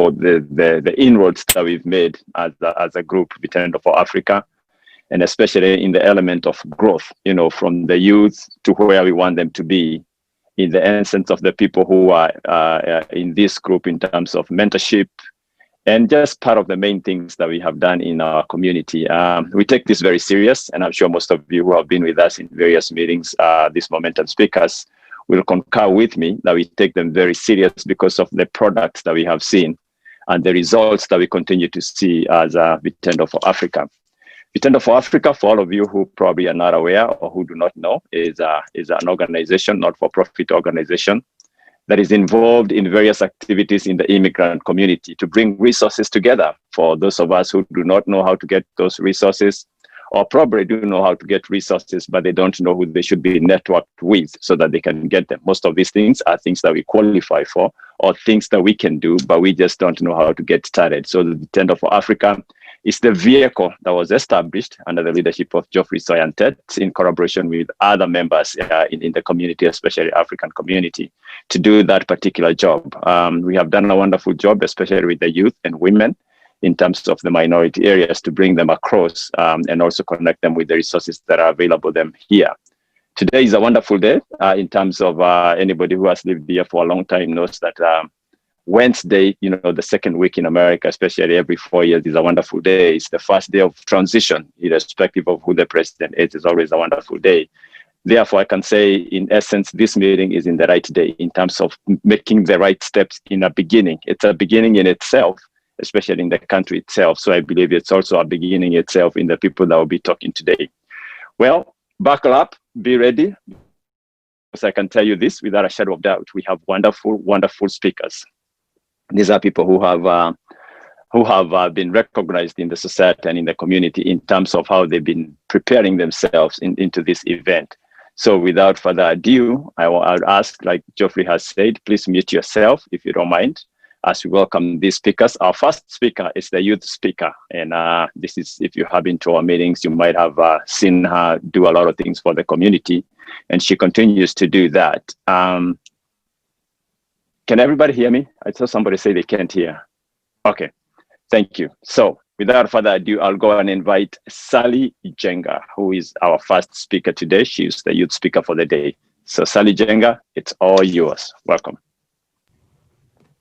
for the inroads that we've made as a group, Vitendo for Africa, and especially in the element of growth, from the youth to where we want them to be, in the essence of the people who are in this group in terms of mentorship, and just part of the main things that we have done in our community. We take this very serious, and I'm sure most of you who have been with us in various meetings, these Momentum speakers, will concur with me that we take them very serious because of the products that we have seen and the results that we continue to see as Vitendo for Africa. Vitendo for Africa, for all of you who probably are not aware or who do not know, is an organization, not-for-profit organization, that is involved in various activities in the immigrant community to bring resources together for those of us who do not know how to get those resources, or probably do know how to get resources, but they don't know who they should be networked with so that they can get them. Most of these things are things that we qualify for or things that we can do, but we just don't know how to get started. So the Vitendo for Africa is the vehicle that was established under the leadership of Geoffrey Soyantet in collaboration with other members in the community, especially African community, to do that particular job. We have done a wonderful job, especially with the youth and women, in terms of the minority areas, to bring them across and also connect them with the resources that are available them here. Today is a wonderful day in terms of anybody who has lived here for a long time knows that Wednesday, the second week in America, especially every 4 years, is a wonderful day. It's the first day of transition, irrespective of who the president is. It's always a wonderful day. Therefore, I can say, in essence, this meeting is in the right day in terms of making the right steps in a beginning. It's a beginning in itself, especially in the country itself. So I believe it's also a beginning itself in the people that will be talking today. Well, buckle up, be ready. Because I can tell you this without a shadow of doubt, we have wonderful, wonderful speakers. These are people who have been recognized in the society and in the community in terms of how they've been preparing themselves into this event. So without further ado, I'll ask, like Geoffrey has said, please mute yourself if you don't mind, as we welcome these speakers. Our first speaker is the youth speaker. And this is, if you have been to our meetings, you might have seen her do a lot of things for the community. And she continues to do that. Can everybody hear me? I saw somebody say they can't hear. Okay, thank you. So without further ado, I'll go and invite Sally Njenga, who is our first speaker today. She's the youth speaker for the day. So Sally Njenga, it's all yours. Welcome.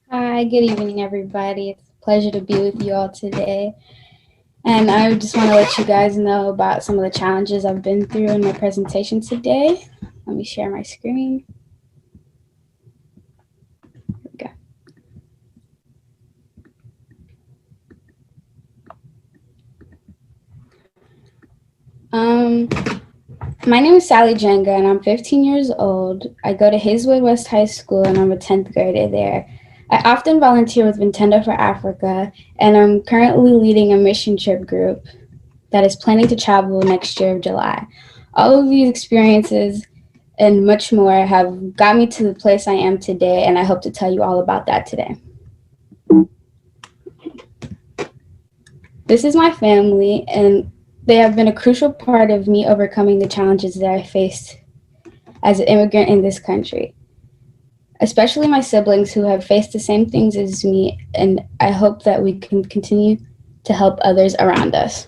Hi, good evening, everybody. It's a pleasure to be with you all today. And I just want to let you guys know about some of the challenges I've been through in my presentation today. Let me share my screen. Here we go. My name is Sally Njenga, and I'm 15 years old. I go to Hazelwood West High School, and I'm a 10th grader there. I often volunteer with Vitendo for Africa, and I'm currently leading a mission trip group that is planning to travel next year of July. All of these experiences and much more have got me to the place I am today, and I hope to tell you all about that today. This is my family, and they have been a crucial part of me overcoming the challenges that I faced as an immigrant in this country, especially my siblings who have faced the same things as me, and I hope that we can continue to help others around us.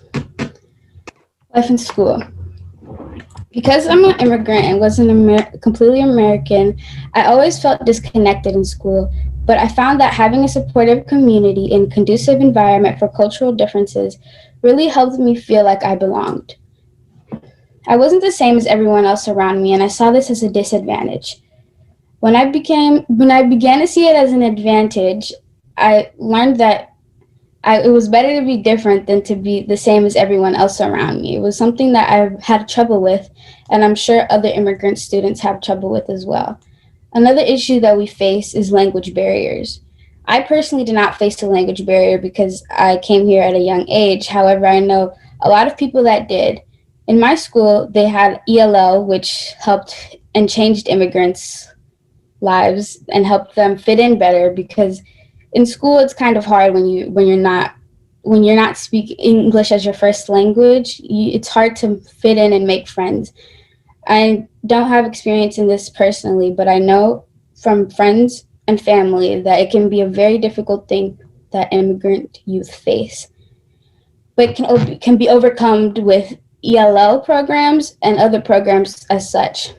Life in school. Because I'm an immigrant and wasn't completely American, I always felt disconnected in school, but I found that having a supportive community and conducive environment for cultural differences really helped me feel like I belonged. I wasn't the same as everyone else around me, and I saw this as a disadvantage. When I began to see it as an advantage, I learned that it was better to be different than to be the same as everyone else around me. It was something that I've had trouble with, and I'm sure other immigrant students have trouble with as well. Another issue that we face is language barriers. I personally did not face a language barrier because I came here at a young age. However, I know a lot of people that did. In my school, they had ELL, which helped and changed immigrants' lives and helped them fit in better, because in school it's kind of hard when you're not speaking English as your first language. It's hard to fit in and make friends. I don't have experience in this personally, but I know from friends and family that it can be a very difficult thing that immigrant youth face, but can be overcome with ELL programs and other programs as such.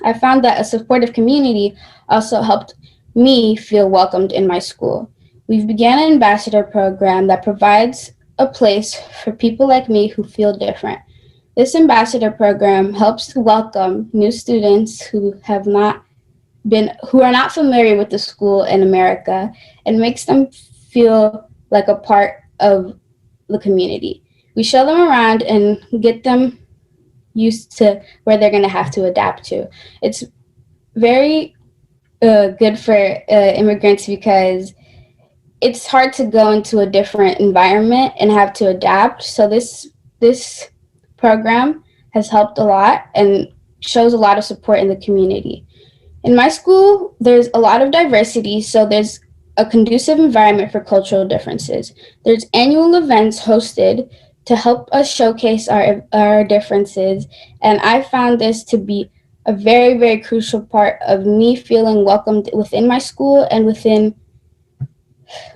I found that a supportive community also helped me feel welcomed in my school. We've began an ambassador program that provides a place for people like me who feel different. This ambassador program helps to welcome new students who are not familiar with the school in America, and makes them feel like a part of the community. We show them around and get them used to where they're going to have to adapt to. It's very good for immigrants because it's hard to go into a different environment and have to adapt. So this program has helped a lot and shows a lot of support in the community. In my school, there's a lot of diversity, so there's a conducive environment for cultural differences. There's annual events hosted to help us showcase our differences, and I found this to be a very, very crucial part of me feeling welcomed within my school and within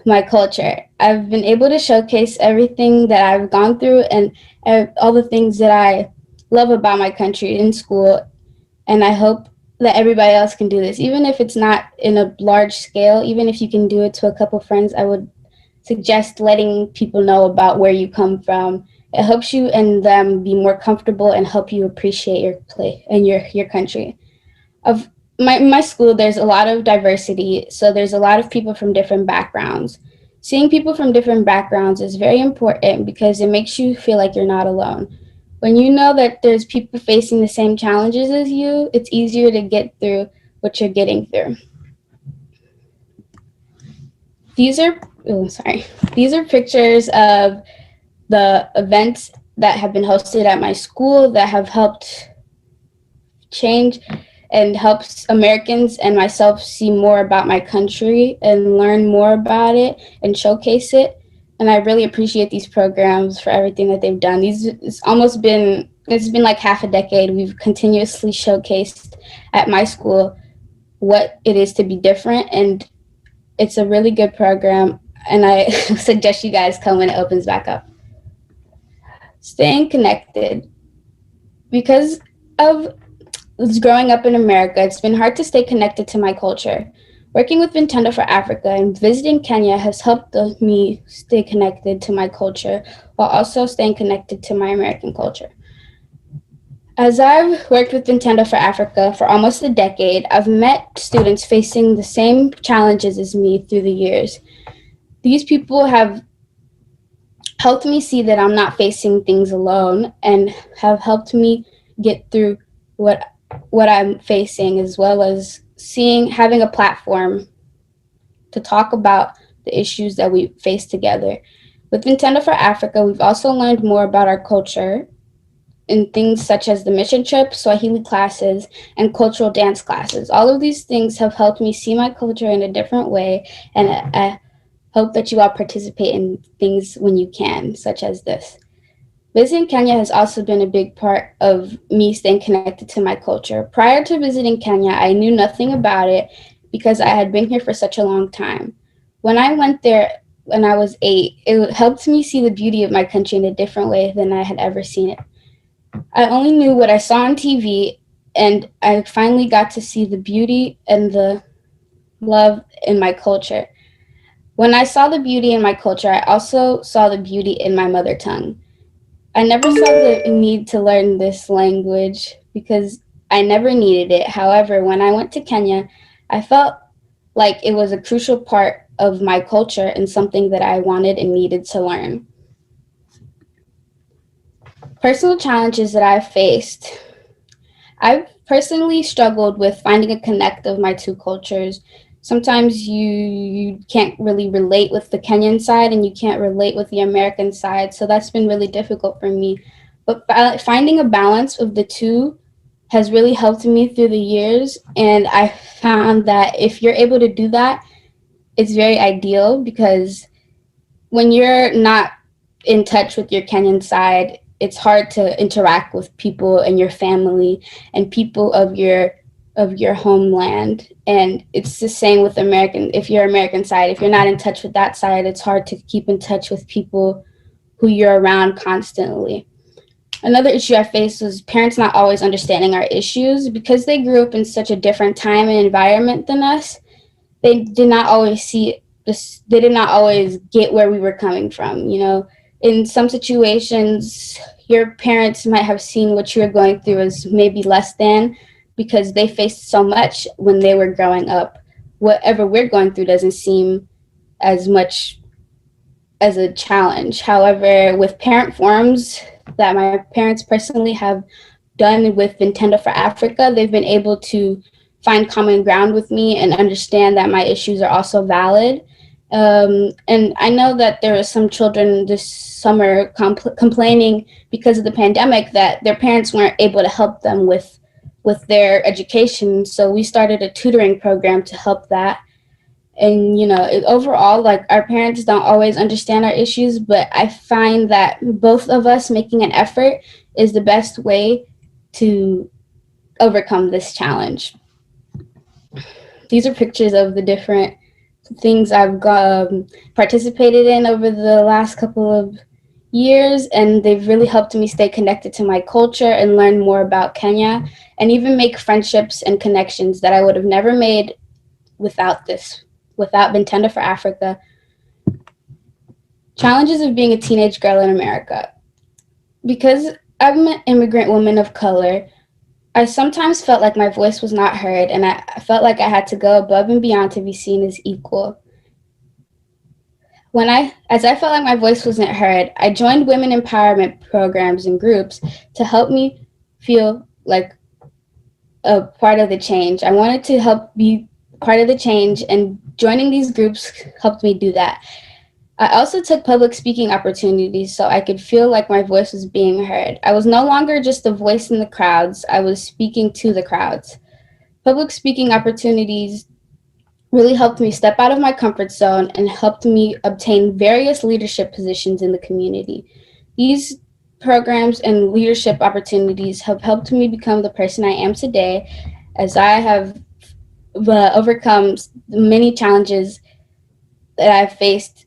my culture. I've been able to showcase everything that I've gone through and all the things that I love about my country in school, and I hope that everybody else can do this, even if it's not in a large scale. Even if you can do it to a couple friends, I would suggest letting people know about where you come from. It helps you and them be more comfortable and help you appreciate your place and your country. Of my school, there's a lot of diversity, so there's a lot of people from different backgrounds. Seeing people from different backgrounds is very important because it makes you feel like you're not alone. When you know that there's people facing the same challenges as you, it's easier to get through what you're getting through. These are pictures of the events that have been hosted at my school that have helped change and helps Americans and myself see more about my country and learn more about it and showcase it. And I really appreciate these programs for everything that they've done. It's been like half a decade. We've continuously showcased at my school what it is to be different, and it's a really good program, and I suggest you guys come when it opens back up. Staying connected. Because of growing up in America, it's been hard to stay connected to my culture. Working with Nintendo for Africa and visiting Kenya has helped me stay connected to my culture while also staying connected to my American culture. As I've worked with Nintendo for Africa for almost a decade, I've met students facing the same challenges as me through the years. These people have helped me see that I'm not facing things alone and have helped me get through what I'm facing, as well as having a platform to talk about the issues that we face together. With Nintendo for Africa, we've also learned more about our culture in things such as the mission trip, Swahili classes, and cultural dance classes. All of these things have helped me see my culture in a different way, and I hope that you all participate in things when you can, such as this. Visiting Kenya has also been a big part of me staying connected to my culture. Prior to visiting Kenya, I knew nothing about it because I had been here for such a long time. When I went there when I was 8, it helped me see the beauty of my country in a different way than I had ever seen it. I only knew what I saw on TV, and I finally got to see the beauty and the love in my culture. When I saw the beauty in my culture, I also saw the beauty in my mother tongue. I never saw the need to learn this language because I never needed it. However, when I went to Kenya, I felt like it was a crucial part of my culture and something that I wanted and needed to learn. Personal challenges that I've faced. I've personally struggled with finding a connect of my two cultures. Sometimes you can't really relate with the Kenyan side and you can't relate with the American side. So that's been really difficult for me. But finding a balance of the two has really helped me through the years. And I found that if you're able to do that, it's very ideal, because when you're not in touch with your Kenyan side, it's hard to interact with people and your family and people of your of your homeland. And it's the same with if you're American side, if you're not in touch with that side, it's hard to keep in touch with people who you're around constantly. Another issue I faced was parents not always understanding our issues. Because they grew up in such a different time and environment than us, they did not always see this, they did not always get where we were coming from. In some situations, your parents might have seen what you were going through as maybe less than, because they faced so much when they were growing up. Whatever we're going through doesn't seem as much as a challenge. However, with parent forums that my parents personally have done with Nintendo for Africa, they've been able to find common ground with me and understand that my issues are also valid. And I know that there were some children this summer complaining because of the pandemic that their parents weren't able to help them with their education. So we started a tutoring program to help that. And overall, like, our parents don't always understand our issues, but I find that both of us making an effort is the best way to overcome this challenge. These are pictures of the different things I've participated in over the last couple of years, and they've really helped me stay connected to my culture and learn more about Kenya, and even make friendships and connections that I would have never made without Nintendo for Africa. Challenges of being a teenage girl in America. Because I'm an immigrant woman of color, I sometimes felt like my voice was not heard, and I felt like I had to go above and beyond to be seen as equal. As I felt like my voice wasn't heard, I joined women empowerment programs and groups to help me feel like a part of the change. I wanted to help be part of the change, and joining these groups helped me do that. I also took public speaking opportunities so I could feel like my voice was being heard. I was no longer just a voice in the crowds, I was speaking to the crowds. Public speaking opportunities really helped me step out of my comfort zone and helped me obtain various leadership positions in the community. These programs and leadership opportunities have helped me become the person I am today, as I have overcome many challenges that I've faced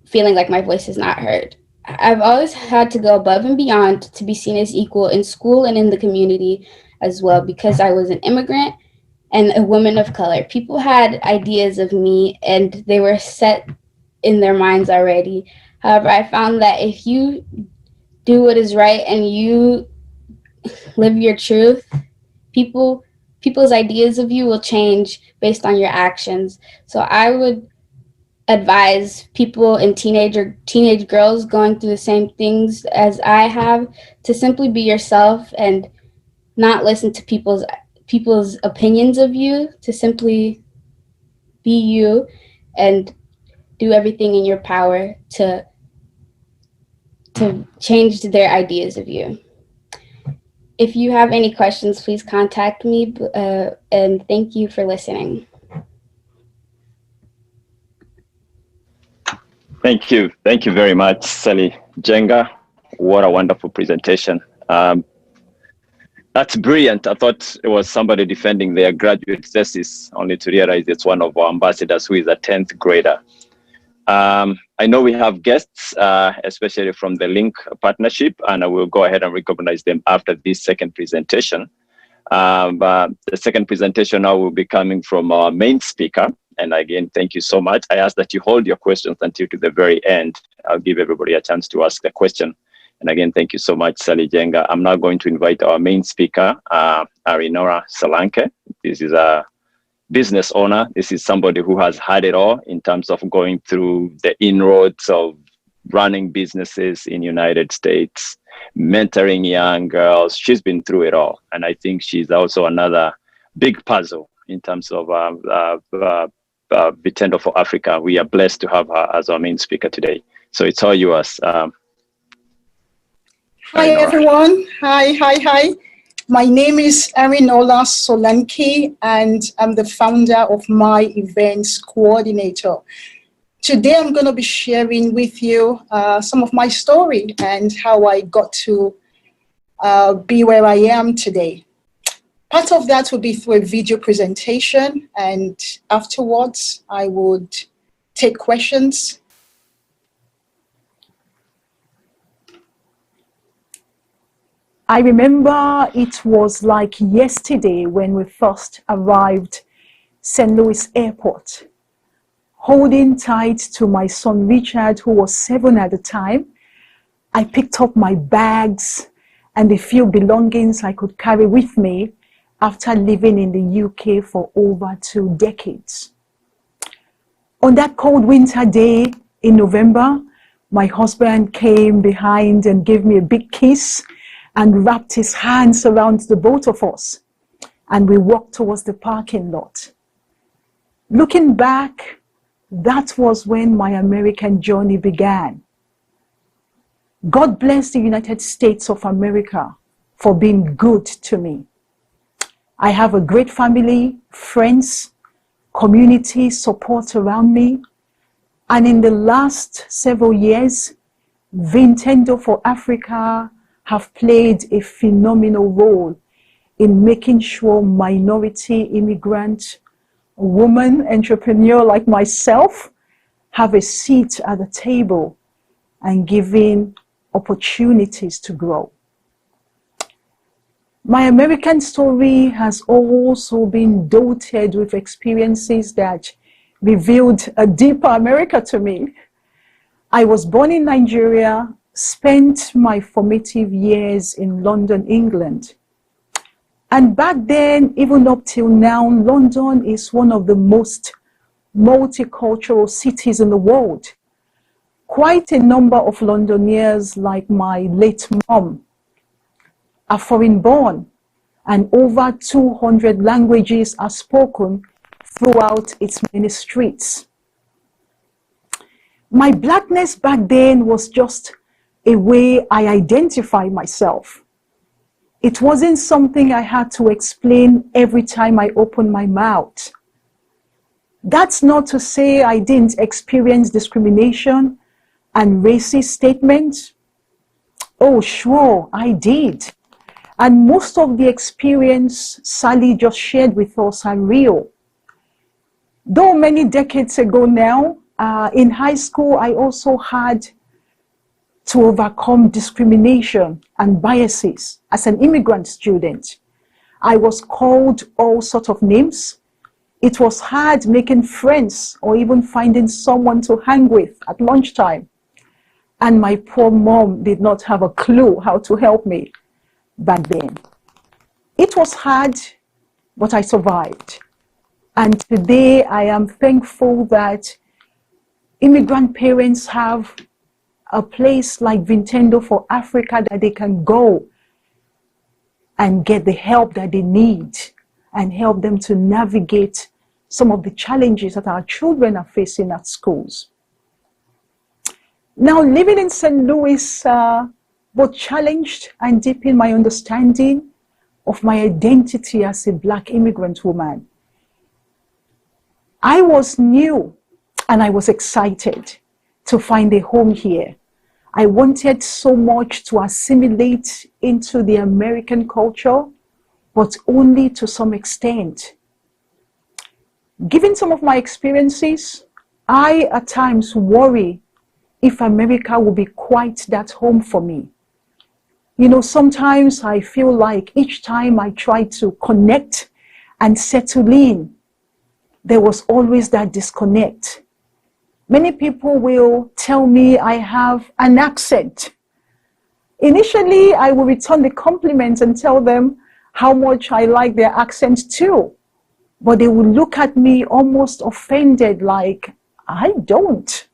feeling like my voice is not heard. I've always had to go above and beyond to be seen as equal in school and in the community as well, because I was an immigrant and a woman of color. People had ideas of me and they were set in their minds already. However, I found that if you do what is right and you live your truth, people's ideas of you will change based on your actions. So I would advise people and teenage girls going through the same things as I have to simply be yourself and not listen to people's opinions of you, to simply be you and do everything in your power to change their ideas of you. If you have any questions, please contact me, and thank you for listening. Thank you. Thank you very much, Sally Njenga. What a wonderful presentation. That's brilliant. I thought it was somebody defending their graduate thesis, only to realize it's one of our ambassadors who is a 10th grader. I know we have guests, especially from the Link partnership, and I will go ahead and recognize them after this second presentation. But the second presentation now will be coming from our main speaker. And again, thank you so much. I ask that you hold your questions until to the very end. I'll give everybody a chance to ask the question. And again, thank you so much, Sally Njenga. I'm now going to invite our main speaker, Arinola Solanke. This is a business owner. This is somebody who has had it all in terms of going through the inroads of running businesses in the United States, mentoring young girls. She's been through it all. And I think she's also another big puzzle in terms of Nintendo for Africa. We are blessed to have her as our main speaker today. So it's all yours. Hi, everyone. Hi. My name is Arinola Solanke, and I'm the founder of My Events Coordinator. Today, I'm going to be sharing with you some of my story and how I got to be where I am today. Part of that will be through a video presentation, and afterwards I would take questions. I remember it was like yesterday when we first arrived St. Louis Airport, holding tight to my son Richard, who was 7 at the time. I picked up my bags and the few belongings I could carry with me after living in the UK for over 2 decades. On that cold winter day in November, my husband came behind and gave me a big kiss and wrapped his hands around the both of us, and we walked towards the parking lot. Looking back, that was when my American journey began. God bless the United States of America for being good to me. I have a great family, friends, community support around me, and in the last several years, Nintendo for Africa have played a phenomenal role in making sure minority immigrant, woman entrepreneur like myself have a seat at the table and giving opportunities to grow. My American story has also been dotted with experiences that revealed a deeper America to me. I was born in Nigeria, spent my formative years in London, England. And back then, even up till now, London is one of the most multicultural cities in the world. Quite a number of Londoners, like my late mom, are foreign born, and over 200 languages are spoken throughout its many streets. My blackness back then was just a way I identify myself. It wasn't something I had to explain every time I opened my mouth. That's not to say I didn't experience discrimination and racist statements. Oh, sure, I did. And most of the experience Sally just shared with us are real. Though many decades ago now, in high school, I also had to overcome discrimination and biases as an immigrant student. I was called all sorts of names. It was hard making friends or even finding someone to hang with at lunchtime. And my poor mom did not have a clue how to help me back then. It was hard, but I survived. And today I am thankful that immigrant parents have a place like Nintendo for Africa that they can go and get the help that they need and help them to navigate some of the challenges that our children are facing at schools. Now, living in St. Louis both challenged and deepened my understanding of my identity as a Black immigrant woman. I was new and I was excited to find a home here. I wanted so much to assimilate into the American culture, but only to some extent. Given some of my experiences, I at times worry if America will be quite that home for me. You know, sometimes I feel like each time I try to connect and settle in, there was always that disconnect. Many people will tell me I have an accent. Initially, I will return the compliment and tell them how much I like their accent too. But they will look at me almost offended, like, I don't.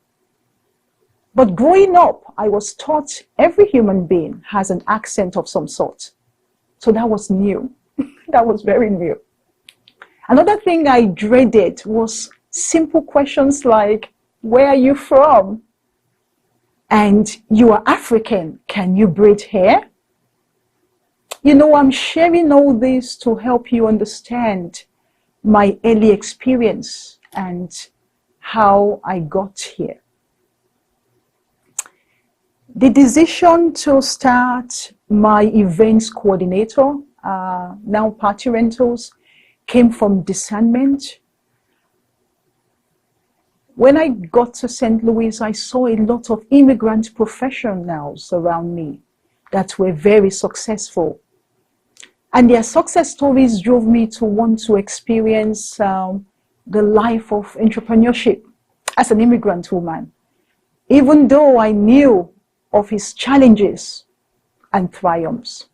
But growing up, I was taught every human being has an accent of some sort. So that was new. That was very new. Another thing I dreaded was simple questions like, where are you from? And you are African. Can you braid hair? You know, I'm sharing all this to help you understand my early experience and how I got here. The decision to start my events coordinator now party rentals, came from discernment. When I got to St. Louis, I saw a lot of immigrant professionals around me that were very successful. And their success stories drove me to want to experience the life of entrepreneurship as an immigrant woman, even though I knew of its challenges and triumphs.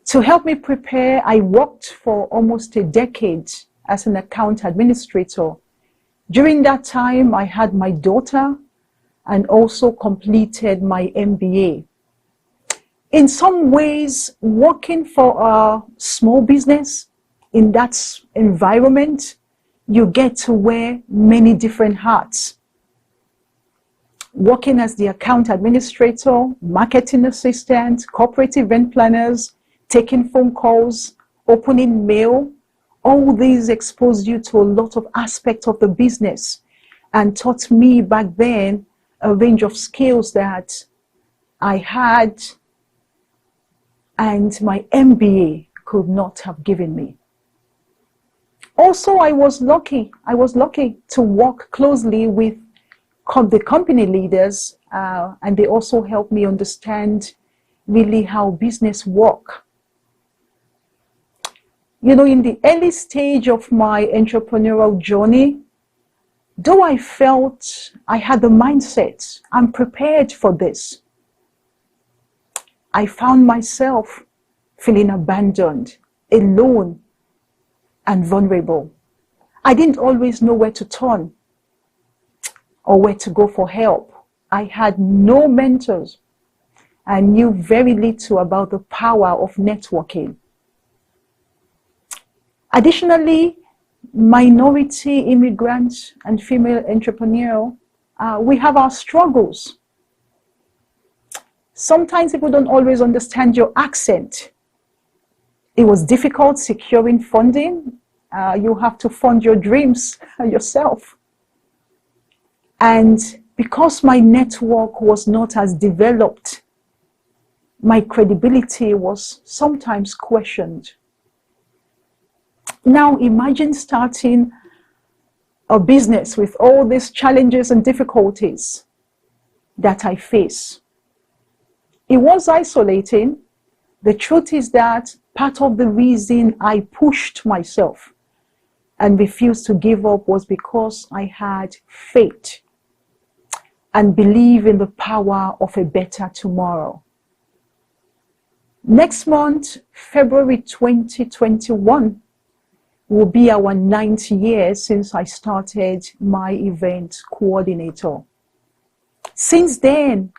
To help me prepare, I worked for almost a decade as an account administrator. During that time, I had my daughter and also completed my MBA. In some ways, working for a small business in that environment, you get to wear many different hats. Working as the account administrator, marketing assistant, corporate event planners, taking phone calls, opening mail, all these exposed you to a lot of aspects of the business and taught me back then a range of skills that I had and my MBA could not have given me. Also, I was lucky to work closely with the company leaders, and they also helped me understand really how business work. You know, in the early stage of my entrepreneurial journey, though I felt I had the mindset, I'm prepared for this, I found myself feeling abandoned, alone, and vulnerable. I didn't always know where to turn or where to go for help. I had no mentors. I knew very little about the power of networking. Additionally, minority immigrants and female entrepreneurs, we have our struggles. Sometimes people don't always understand your accent. It was difficult securing funding. You have to fund your dreams yourself. And because my network was not as developed, my credibility was sometimes questioned. Now imagine starting a business with all these challenges and difficulties that I face. It was isolating. The truth is that part of the reason I pushed myself and refused to give up was because I had faith and believe in the power of a better tomorrow. Next month, February 2021, will be our 9th year since I started my event coordinator. Since then,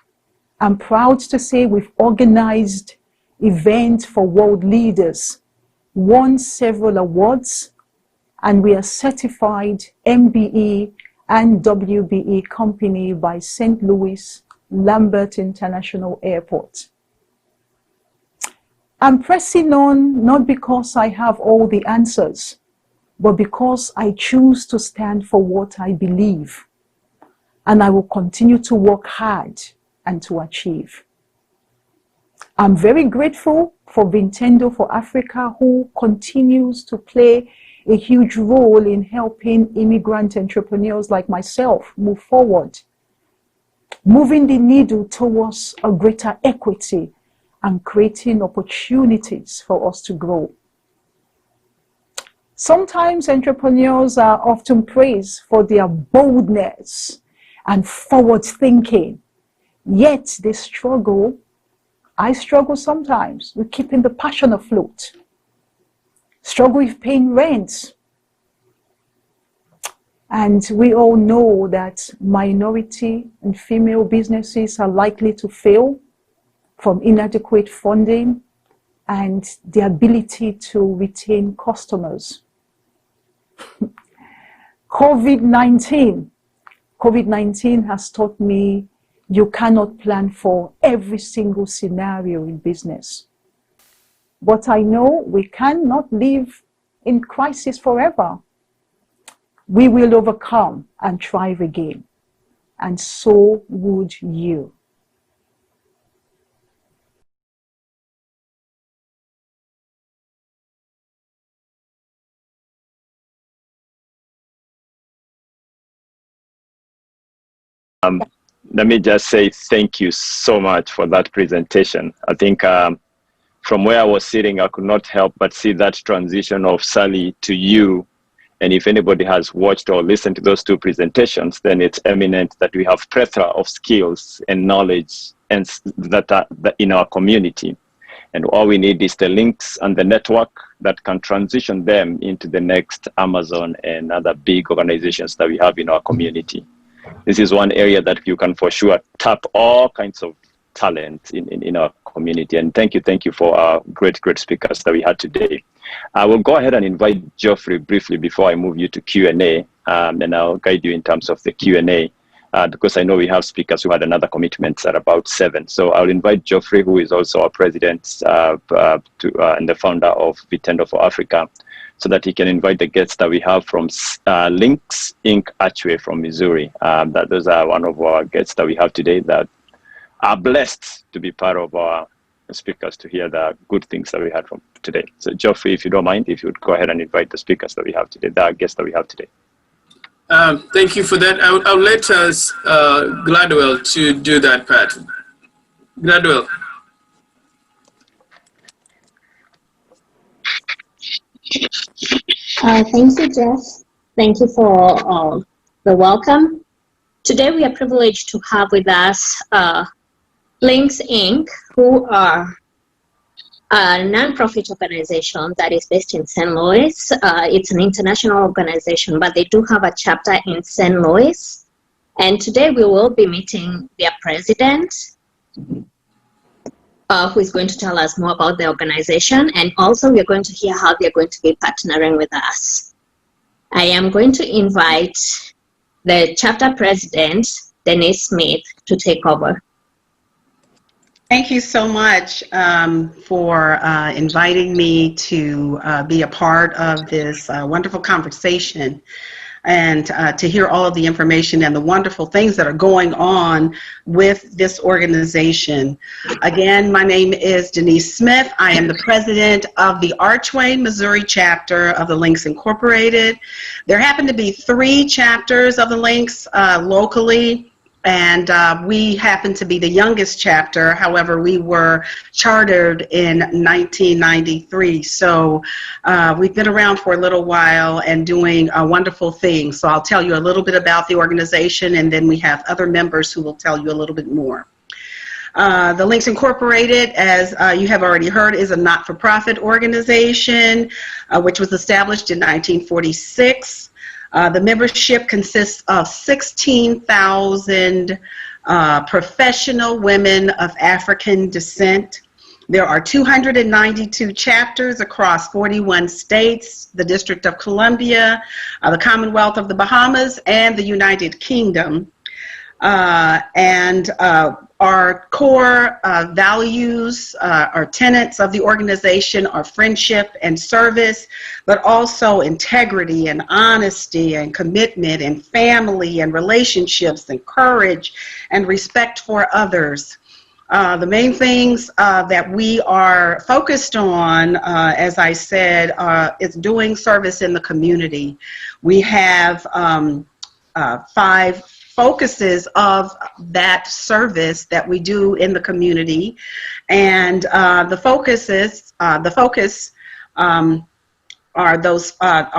I'm proud to say we've organized events for world leaders, won several awards, and we are certified MBE and WBE company by St. Louis Lambert International Airport. I'm pressing on not because I have all the answers, but because I choose to stand for what I believe, and I will continue to work hard and to achieve. I'm very grateful for Nintendo for Africa, who continues to play a huge role in helping immigrant entrepreneurs like myself move forward, moving the needle towards a greater equity and creating opportunities for us to grow. Sometimes entrepreneurs are often praised for their boldness and forward thinking, yet they struggle. I struggle sometimes with keeping the passion afloat, struggle with paying rent. And we all know that minority and female businesses are likely to fail from inadequate funding and the ability to retain customers. COVID-19 has taught me you cannot plan for every single scenario in business. But I know we cannot live in crisis forever. We will overcome and thrive again, and so would you. let me just say thank you so much for that presentation. I think from where I was sitting, I could not help but see that transition of Sally to you. And if anybody has watched or listened to those two presentations, then it's eminent that we have plethora of skills and knowledge and that are in our community. And all we need is the links and the network that can transition them into the next Amazon and other big organizations that we have in our community. This is one area that you can for sure tap all kinds of talent in our community. And thank you for our great speakers that we had today. I will go ahead and invite Geoffrey briefly before I move you to Q&A, and I'll guide you in terms of the Q&A. Because I know we have speakers who had another commitment at about 7. So I'll invite Geoffrey, who is also our president and the founder of Vitendo for Africa, so that he can invite the guests that we have from Links Inc. Archway from Missouri. Those are one of our guests that we have today that are blessed to be part of our speakers to hear the good things that we had from today. So Geoffrey, if you don't mind, if you would go ahead and invite the speakers that we have today, the guests that we have today. Thank you for that. I'll let us Gladwell to do that part. Gladwell. Thank you, Jeff. Thank you for the welcome. Today we are privileged to have with us Links Inc., who are a non-profit organization that is based in St. Louis. It's an international organization, but they do have a chapter in St. Louis. And today we will be meeting their president, who is going to tell us more about the organization. And also we're going to hear how they're going to be partnering with us. I am going to invite the chapter president, Denise Smith, to take over. Thank you so much for inviting me to be a part of this wonderful conversation and to hear all of the information and the wonderful things that are going on with this organization. Again, my name is Denise Smith. I am the president of the Archway, Missouri chapter of the Links Incorporated. There happen to be 3 chapters of the Links locally. And we happen to be the youngest chapter. However, we were chartered in 1993. So we've been around for a little while and doing wonderful things. So I'll tell you a little bit about the organization, and then we have other members who will tell you a little bit more. The Links Incorporated, as you have already heard, is a not-for-profit organization which was established in 1946. The membership consists of 16,000 professional women of African descent. There are 292 chapters across 41 states, the District of Columbia, the Commonwealth of the Bahamas, and the United Kingdom. Our core values or tenets of the organization are friendship and service, but also integrity and honesty and commitment and family and relationships and courage and respect for others. The main things that we are focused on, as I said, is doing service in the community. We have 5 focuses of that service that we do in the community, and the focus are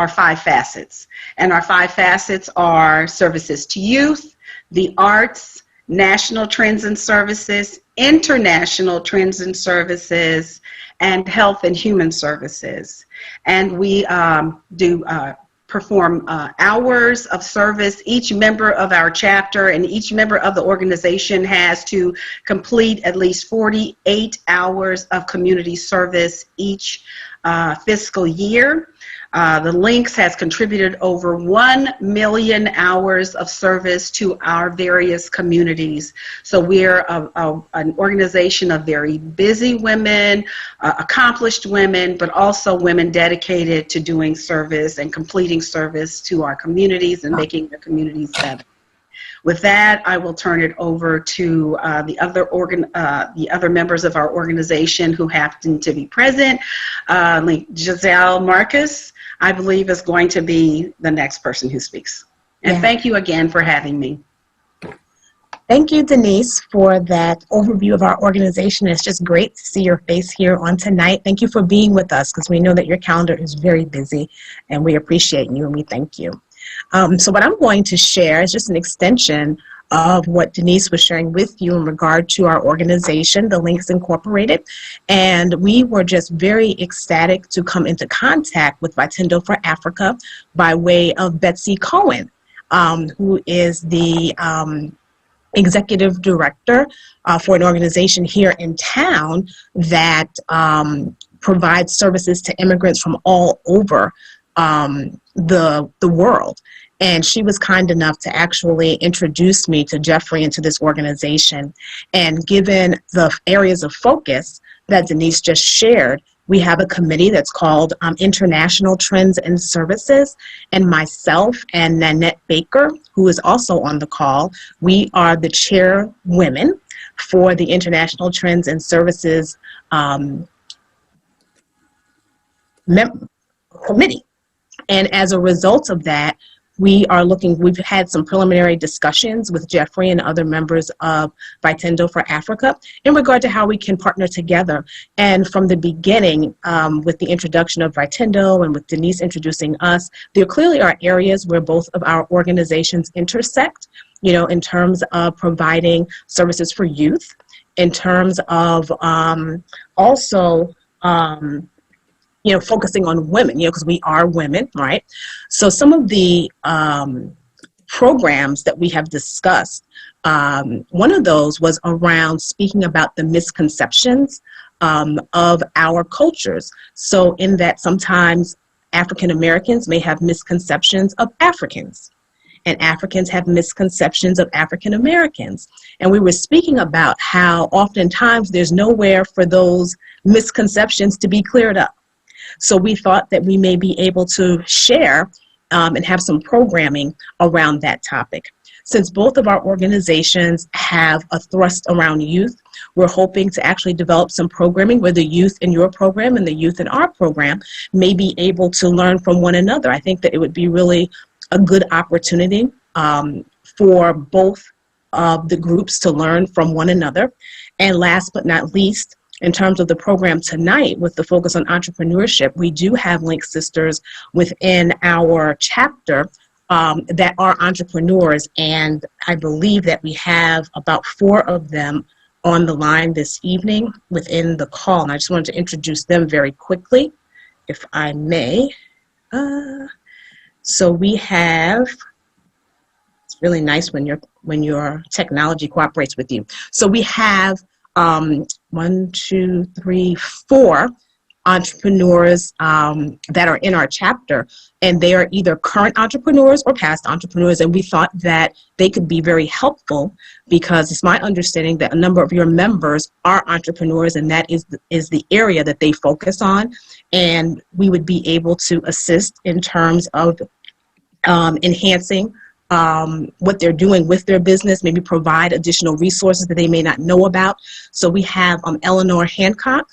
5 facets, and our 5 facets are services to youth, the arts, national trends and services, international trends and services, and health and human services. And we perform hours of service. Each member of our chapter and each member of the organization has to complete at least 48 hours of community service each fiscal year. The Links has contributed over 1 million hours of service to our various communities. So we're an organization of very busy women, accomplished women, but also women dedicated to doing service and completing service to our communities and making the communities better. With that, I will turn it over to the other members of our organization who happen to be present. Giselle Marcus, I believe, is going to be the next person who speaks. And thank you again for having me. Thank you, Denise, for that overview of our organization. It's just great to see your face here on tonight. Thank you for being with us, because we know that your calendar is very busy, and we appreciate you and we thank you. So what I'm going to share is just an extension of what Denise was sharing with you in regard to our organization, the Links Incorporated. And we were just very ecstatic to come into contact with Vitendo for Africa by way of Betsy Cohen, who is the executive director for an organization here in town that provides services to immigrants from all over the world. And she was kind enough to actually introduce me to Jeffrey and to this organization. And given the areas of focus that Denise just shared, we have a committee that's called International Trends and Services, and myself and Nanette Baker, who is also on the call, we are the chairwomen for the International Trends and Services committee. And as a result of that, we've had some preliminary discussions with Jeffrey and other members of Vitendo for Africa in regard to how we can partner together. And from the beginning, with the introduction of Vitendo and with Denise introducing us, there clearly are areas where both of our organizations intersect, in terms of providing services for youth, in terms of also focusing on women, because we are women, right? So some of the programs that we have discussed, one of those was around speaking about the misconceptions of our cultures. So in that sometimes African Americans may have misconceptions of Africans, and Africans have misconceptions of African Americans. And we were speaking about how oftentimes there's nowhere for those misconceptions to be cleared up. So we thought that we may be able to share and have some programming around that topic. Since both of our organizations have a thrust around youth, we're hoping to actually develop some programming where the youth in your program and the youth in our program may be able to learn from one another. I think that it would be really a good opportunity for both of the groups to learn from one another. And last but not least, in terms of the program tonight, with the focus on entrepreneurship, we do have Link Sisters within our chapter that are entrepreneurs, and I believe that we have about 4 of them on the line this evening within the call, and I just wanted to introduce them very quickly, if I may. So we have, it's really nice when your technology cooperates with you. So we have 4 entrepreneurs that are in our chapter, and they are either current entrepreneurs or past entrepreneurs, and we thought that they could be very helpful because it's my understanding that a number of your members are entrepreneurs, and that is the area that they focus on, and we would be able to assist in terms of enhancing what they're doing with their business, maybe provide additional resources that they may not know about. So we have Eleanor Hancock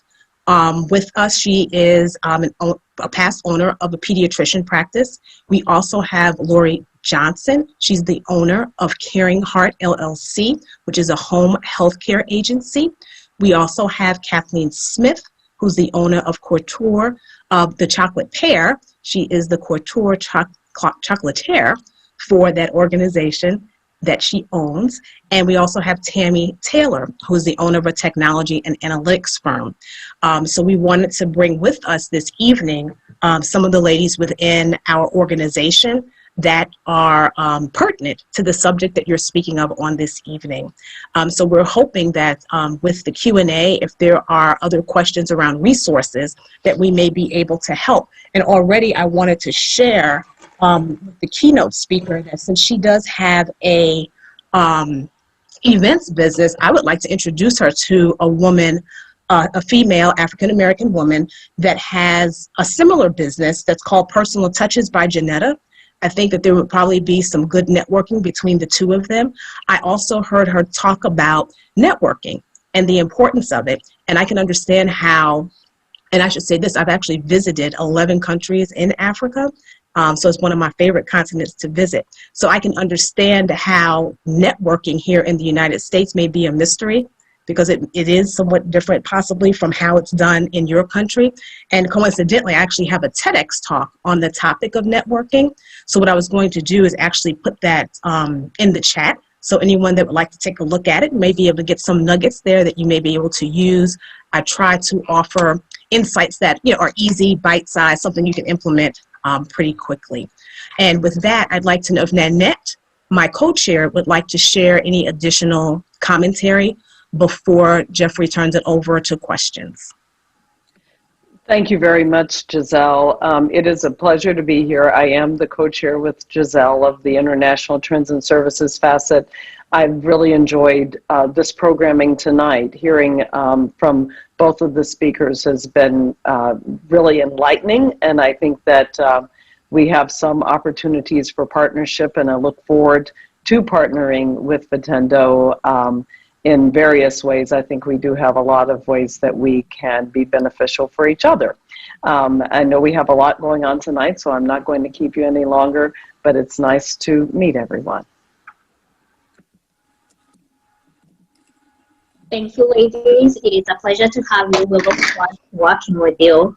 with us. She is a past owner of a pediatrician practice. We also have Lori Johnson. She's the owner of Caring Heart LLC, which is a home healthcare agency. We also have Kathleen Smith, who's the owner of Couture of the Chocolate Pear. She is the Couture chocolatier for that organization that she owns. And we also have Tammy Taylor, who's the owner of a technology and analytics firm. So we wanted to bring with us this evening some of the ladies within our organization that are pertinent to the subject that you're speaking of on this evening. So we're hoping that with the Q&A, if there are other questions around resources, that we may be able to help. And already I wanted to share with the keynote speaker that since she does have a events business, I would like to introduce her to a woman, a female African-American woman that has a similar business that's called Personal Touches by Janetta. I think that there would probably be some good networking between the two of them. I also heard her talk about networking and the importance of it, and I can understand how, and I should say this, I've actually visited 11 countries in Africa, So it's one of my favorite continents to visit. So I can understand how networking here in the United States may be a mystery, because it is somewhat different possibly from how it's done in your country. And coincidentally, I actually have a TEDx talk on the topic of networking. So what I was going to do is actually put that in the chat. So anyone that would like to take a look at it may be able to get some nuggets there that you may be able to use. I try to offer insights that are easy, bite-sized, something you can implement pretty quickly. And with that, I'd like to know if Nanette, my co-chair, would like to share any additional commentary before Jeffrey turns it over to questions. Thank you very much, Giselle. It is a pleasure to be here. I am the co-chair with Giselle of the International Trends and Services Facet. I've really enjoyed this programming tonight. Hearing from both of the speakers has been really enlightening, and I think that we have some opportunities for partnership, and I look forward to partnering with Vitendo in various ways. I think we do have a lot of ways that we can be beneficial for each other. I know we have a lot going on tonight, so I'm not going to keep you any longer, but it's nice to meet everyone. Thank you, ladies. It is a pleasure to have you. We look forward to working with you.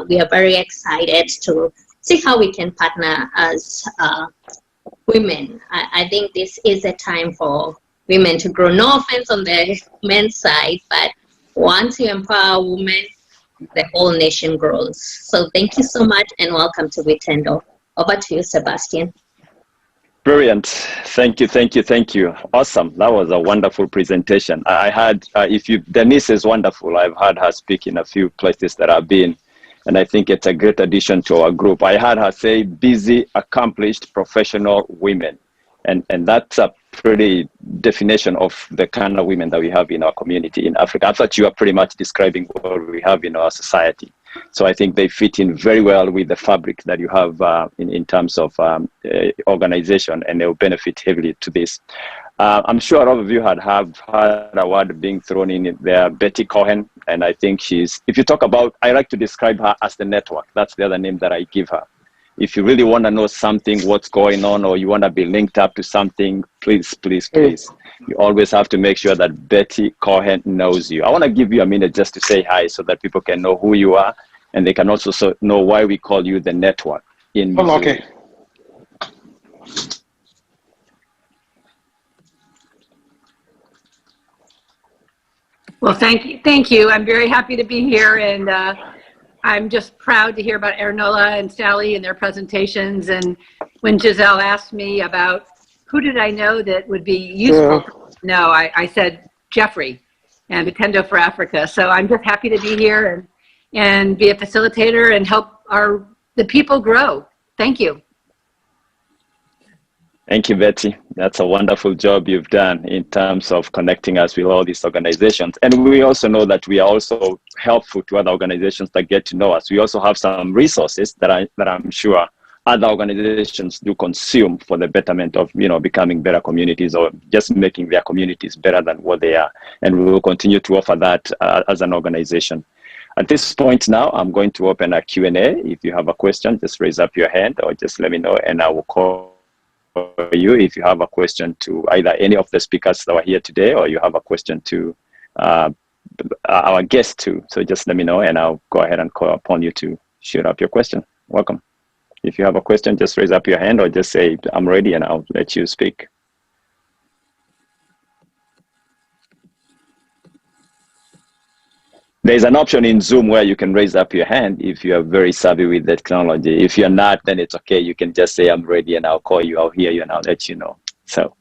We are very excited to see how we can partner as women. I think this is a time for women to grow. No offense on the men's side, but once you empower women, the whole nation grows. So thank you so much and welcome to Vitendo. Over to you, Sebastian. Brilliant. Thank you, thank you, thank you. Awesome. That was a wonderful presentation. I had, Denise is wonderful. I've had her speak in a few places that I've been, and I think it's a great addition to our group. I had her say busy, accomplished, professional women. And that's a pretty definition of the kind of women that we have in our community in Africa. I thought you were pretty much describing what we have in our society. So I think they fit in very well with the fabric that you have in terms of organization, and they'll benefit heavily to this. I'm sure all of you have heard a word being thrown in there, Betty Cohen, and I think she's, if you talk about, I like to describe her as the network. That's the other name that I give her. If you really want to know something, what's going on, or you want to be linked up to something, please, please, please. You always have to make sure that Betty Cohen knows you. I want to give you a minute just to say hi so that people can know who you are, and they can also know why we call you the network in Missouri. Okay. Well, thank you. I'm very happy to be here, and I'm just proud to hear about Arinola and Sally and their presentations. And when Giselle asked me about who did I know that would be useful, I said Jeffrey and Vitendo for Africa. So I'm just happy to be here and be a facilitator and help the people grow. Thank you. Thank you, Betty. That's a wonderful job you've done in terms of connecting us with all these organizations. And we also know that we are also helpful to other organizations that get to know us. We also have some resources that I'm sure other organizations do consume for the betterment of, becoming better communities or just making their communities better than what they are. And we will continue to offer that as an organization. At this point now, I'm going to open a Q&A. If you have a question, just raise up your hand or just let me know and I will call you if you have a question to either any of the speakers that are here today, or you have a question to our guest too. So just let me know and I'll go ahead and call upon you to shoot up your question. Welcome. If you have a question, just raise up your hand or just say, I'm ready, and I'll let you speak. There's an option in Zoom where you can raise up your hand if you are very savvy with the technology. If you're not, then it's okay. You can just say, I'm ready, and I'll call you, I'll hear you, and I'll let you know. So.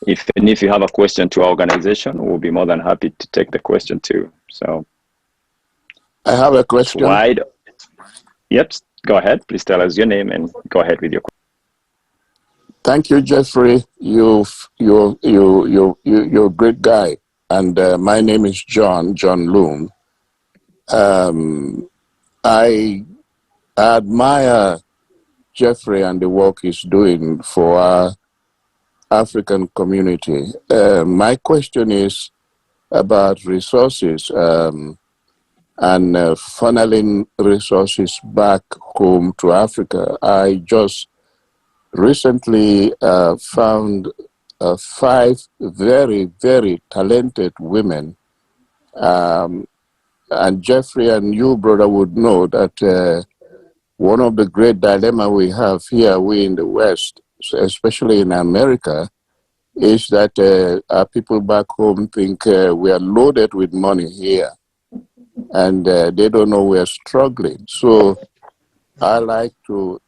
If you have a question to our organization, we'll be more than happy to take the question too. So. I have a question. Wide. Yep. Go ahead. Please tell us your name and go ahead with your question. Thank you, Jeffrey. You're a great guy. And my name is John Loom. I admire Jeffrey and the work he's doing for African community. My question is about resources and funneling resources back home to Africa. I just recently found 5 very, very talented women. And Jeffrey and you, brother, would know that one of the great dilemma we have here, we in the West, especially in America, is that our people back home think we are loaded with money here, and they don't know we are struggling. So I like to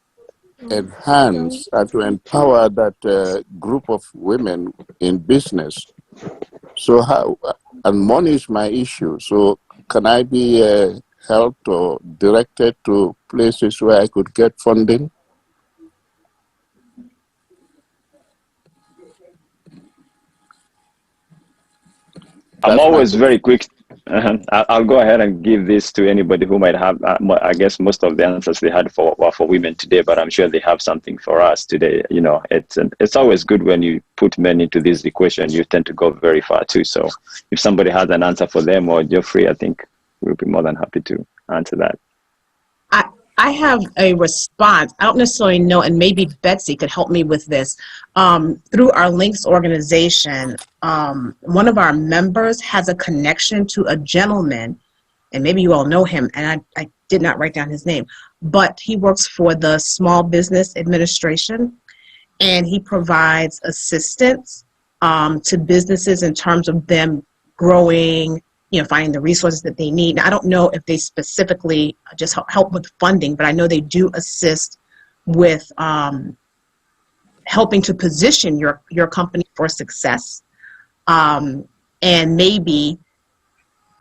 enhance and to empower that group of women in business. So how, and money is my issue. So can I be helped or directed to places where I could get funding? I'm always very quick. I'll go ahead and give this to anybody who might have, I guess most of the answers they had were for women today, but I'm sure they have something for us today. You know, it's always good when you put men into this equation, you tend to go very far too. So if somebody has an answer for them or Geoffrey, I think we'll be more than happy to answer that. I have a response. I don't necessarily know, and maybe Betsy could help me with this. Through our Links organization, one of our members has a connection to a gentleman, and maybe you all know him, and I did not write down his name, but he works for the Small Business Administration, and he provides assistance to businesses in terms of them growing, you know, finding the resources that they need. Now, I don't know if they specifically just help with funding, but I know they do assist with helping to position your company for success. And maybe,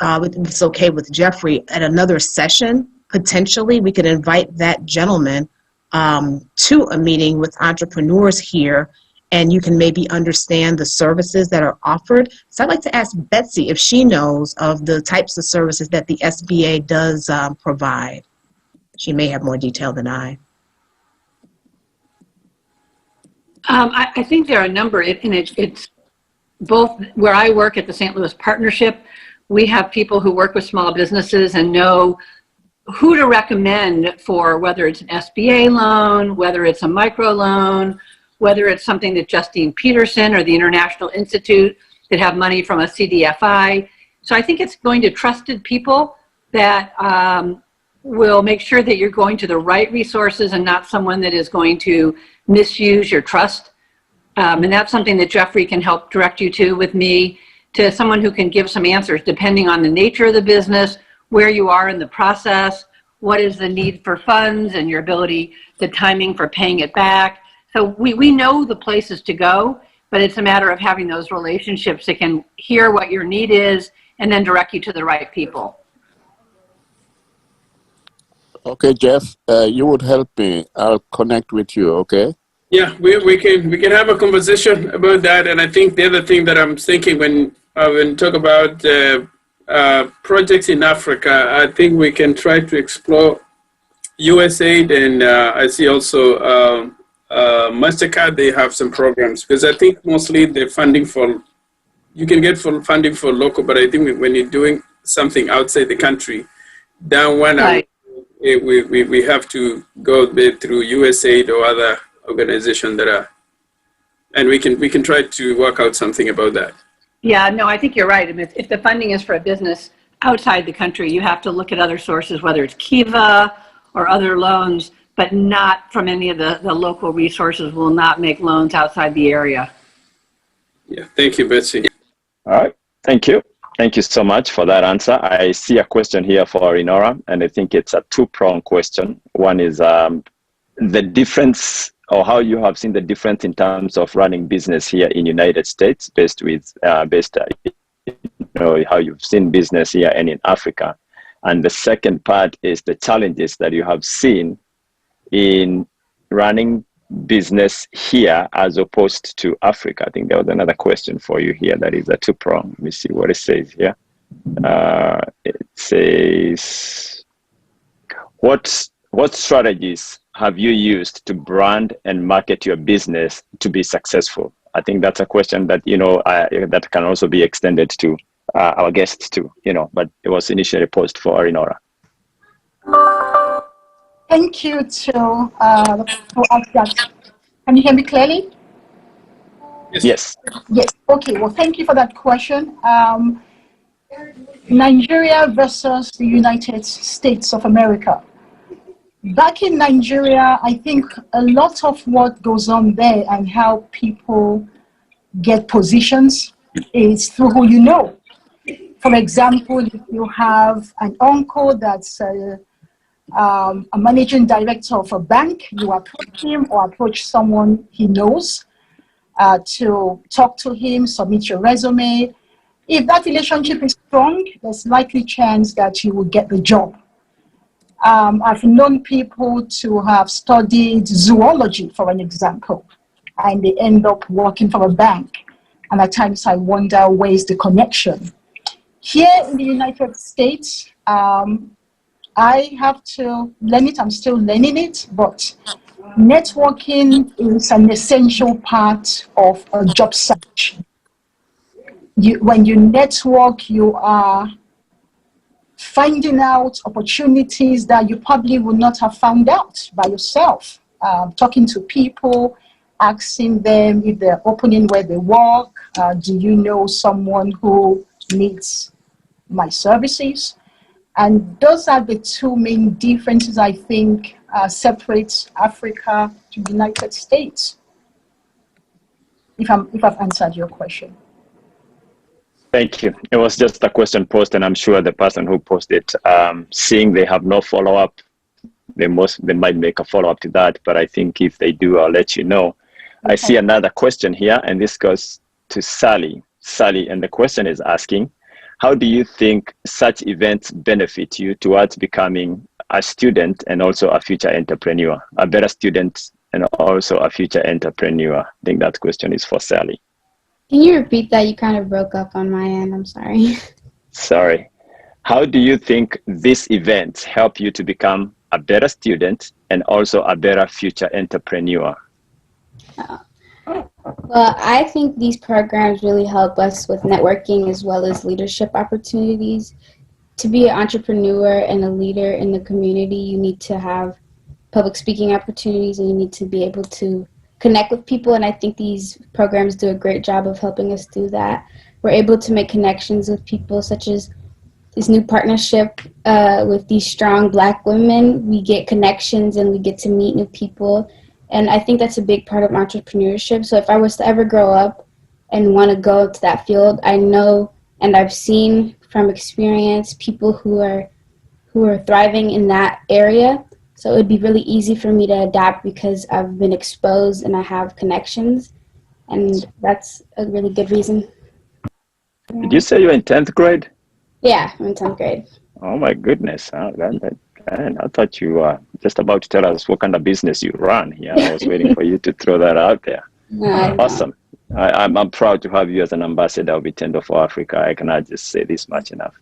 if it's okay with Jeffrey, at another session, potentially we could invite that gentleman to a meeting with entrepreneurs here, and you can maybe understand the services that are offered. So I'd like to ask Betsy if she knows of the types of services that the SBA does provide. She may have more detail than I. I think there are a number, and it's both where I work at the St. Louis Partnership. We have people who work with small businesses and know who to recommend for whether it's an SBA loan, whether it's a micro loan, whether it's something that Justine Peterson or the International Institute that have money from a CDFI. So I think it's going to trusted people that will make sure that you're going to the right resources and not someone that is going to misuse your trust. And that's something that Jeffrey can help direct you to with me, to someone who can give some answers depending on the nature of the business, where you are in the process, what is the need for funds and your ability, the timing for paying it back. So we know the places to go, but it's a matter of having those relationships that can hear what your need is and then direct you to the right people. Okay, Jeff, you would help me. I'll connect with you, okay? Yeah, we can have a conversation about that. And I think the other thing that I'm thinking when talk about projects in Africa, I think we can try to explore USAID, and I see also MasterCard, they have some programs, because I think mostly the funding you can get funding for local, but I think when you're doing something outside the country, that one, right, we have to go through USAID or other organizations that are, and we can try to work out something about that. Yeah, no, I think you're right. I mean, if the funding is for a business outside the country, you have to look at other sources, whether it's Kiva or other loans, but not from any of the local resources. Will not make loans outside the area. Yeah, thank you, Betsy. All right, thank you. Thank you so much for that answer. I see a question here for Arinola, and I think it's a two-pronged question. One is the difference, or how you have seen the difference in terms of running business here in United States, based how you've seen business here and in Africa. And the second part is the challenges that you have seen in running business here as opposed to Africa. I think there was another question for you here that is a two-prong. Let me see what it says here. It says, what strategies have you used to brand and market your business to be successful? I think that's a question that, that can also be extended to our guests too, but it was initially posed for Arinola. Thank you to ask that. Can you hear me clearly? Yes. Yes. Okay. Well, thank you for that question. Nigeria versus the United States of America. Back in Nigeria, I think a lot of what goes on there and how people get positions is through who you know. For example, if you have an uncle that's a managing director of a bank, you approach him or approach someone he knows to talk to him, submit your resume. If that relationship is strong, there's likely chance that you will get the job. I've known people to have studied zoology, for an example, and they end up working for a bank. And at times I wonder, where's the connection? Here in the United States, I have to learn it. I'm still learning it, but networking is an essential part of a job search. When you network, you are finding out opportunities that you probably would not have found out by yourself. Talking to people, asking them if they're opening where they work. Do you know someone who needs my services? And those are the two main differences I think separates Africa to the United States. If I've answered your question. Thank you. It was just a question posed, and I'm sure the person who posted, seeing they have no follow-up, they might make a follow-up to that. But I think if they do, I'll let you know. Okay. I see another question here, and this goes to Sally. Sally, and the question is asking, how do you think such events benefit you towards becoming a student and also a future entrepreneur, a better student and also a future entrepreneur? I think that question is for Sally. Can you repeat that? You kind of broke up on my end. I'm sorry. Sorry. How do you think these events help you to become a better student and also a better future entrepreneur? Well, I think these programs really help us with networking as well as leadership opportunities. To be an entrepreneur and a leader in the community, you need to have public speaking opportunities and you need to be able to connect with people, and I think these programs do a great job of helping us do that. We're able to make connections with people, such as this new partnership with these strong Black women. We get connections and we get to meet new people, and I think that's a big part of entrepreneurship. So if I was to ever grow up and want to go to that field, I know and I've seen from experience people who are thriving in that area. So it would be really easy for me to adapt because I've been exposed and I have connections, and that's a really good reason. Did you say you're in 10th grade? Yeah, I'm in 10th grade. Oh my goodness. I thought you were just about to tell us what kind of business you run here. I was waiting for you to throw that out there. Awesome. I'm proud to have you as an ambassador of Vitendo for Africa. I cannot just say this much enough.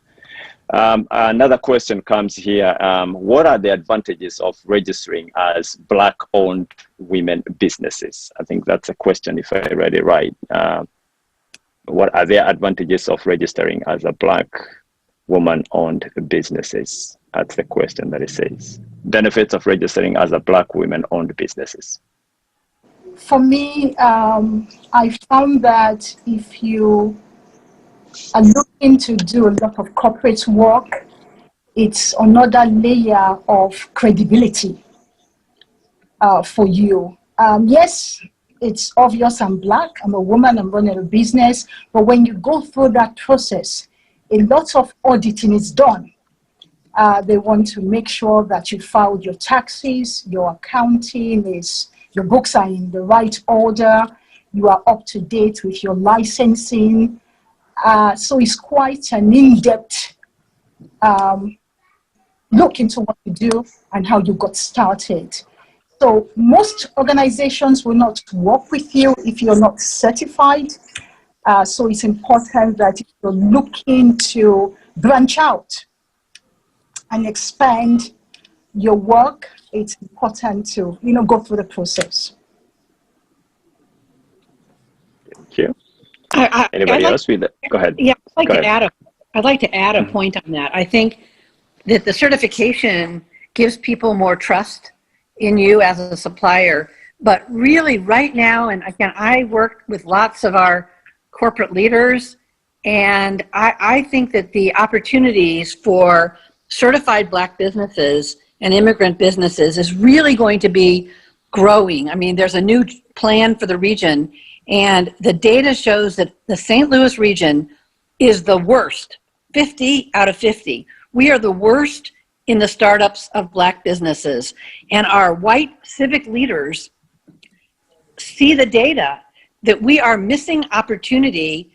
Another question comes here. What are the advantages of registering as Black-owned women businesses? I think that's a question, if I read it right. What are the advantages of registering as a Black woman-owned businesses? That's the question that it says. Benefits of registering as a Black women-owned businesses. For me, I found that if you are looking to do a lot of corporate work, it's another layer of credibility for you. Yes, it's obvious I'm Black, I'm a woman, I'm running a business, but when you go through that process, a lot of auditing is done. They want to make sure that you filed your taxes, your accounting your books are in the right order, you are up to date with your licensing. So it's quite an in-depth look into what you do and how you got started. So most organizations will not work with you if you're not certified. So it's important that if you're looking to branch out and expand your work, it's important to go through the process. Anybody else with it? Go ahead. Yeah, I'd Go ahead. I'd like to add a point on that. I think that the certification gives people more trust in you as a supplier. But really right now, and again, I work with lots of our corporate leaders, and I think that the opportunities for certified Black businesses and immigrant businesses is really going to be growing. I mean, there's a new plan for the region, and the data shows that the St. Louis region is the worst, 50 out of 50. We are the worst in the startups of Black businesses, and our white civic leaders see the data that we are missing opportunity,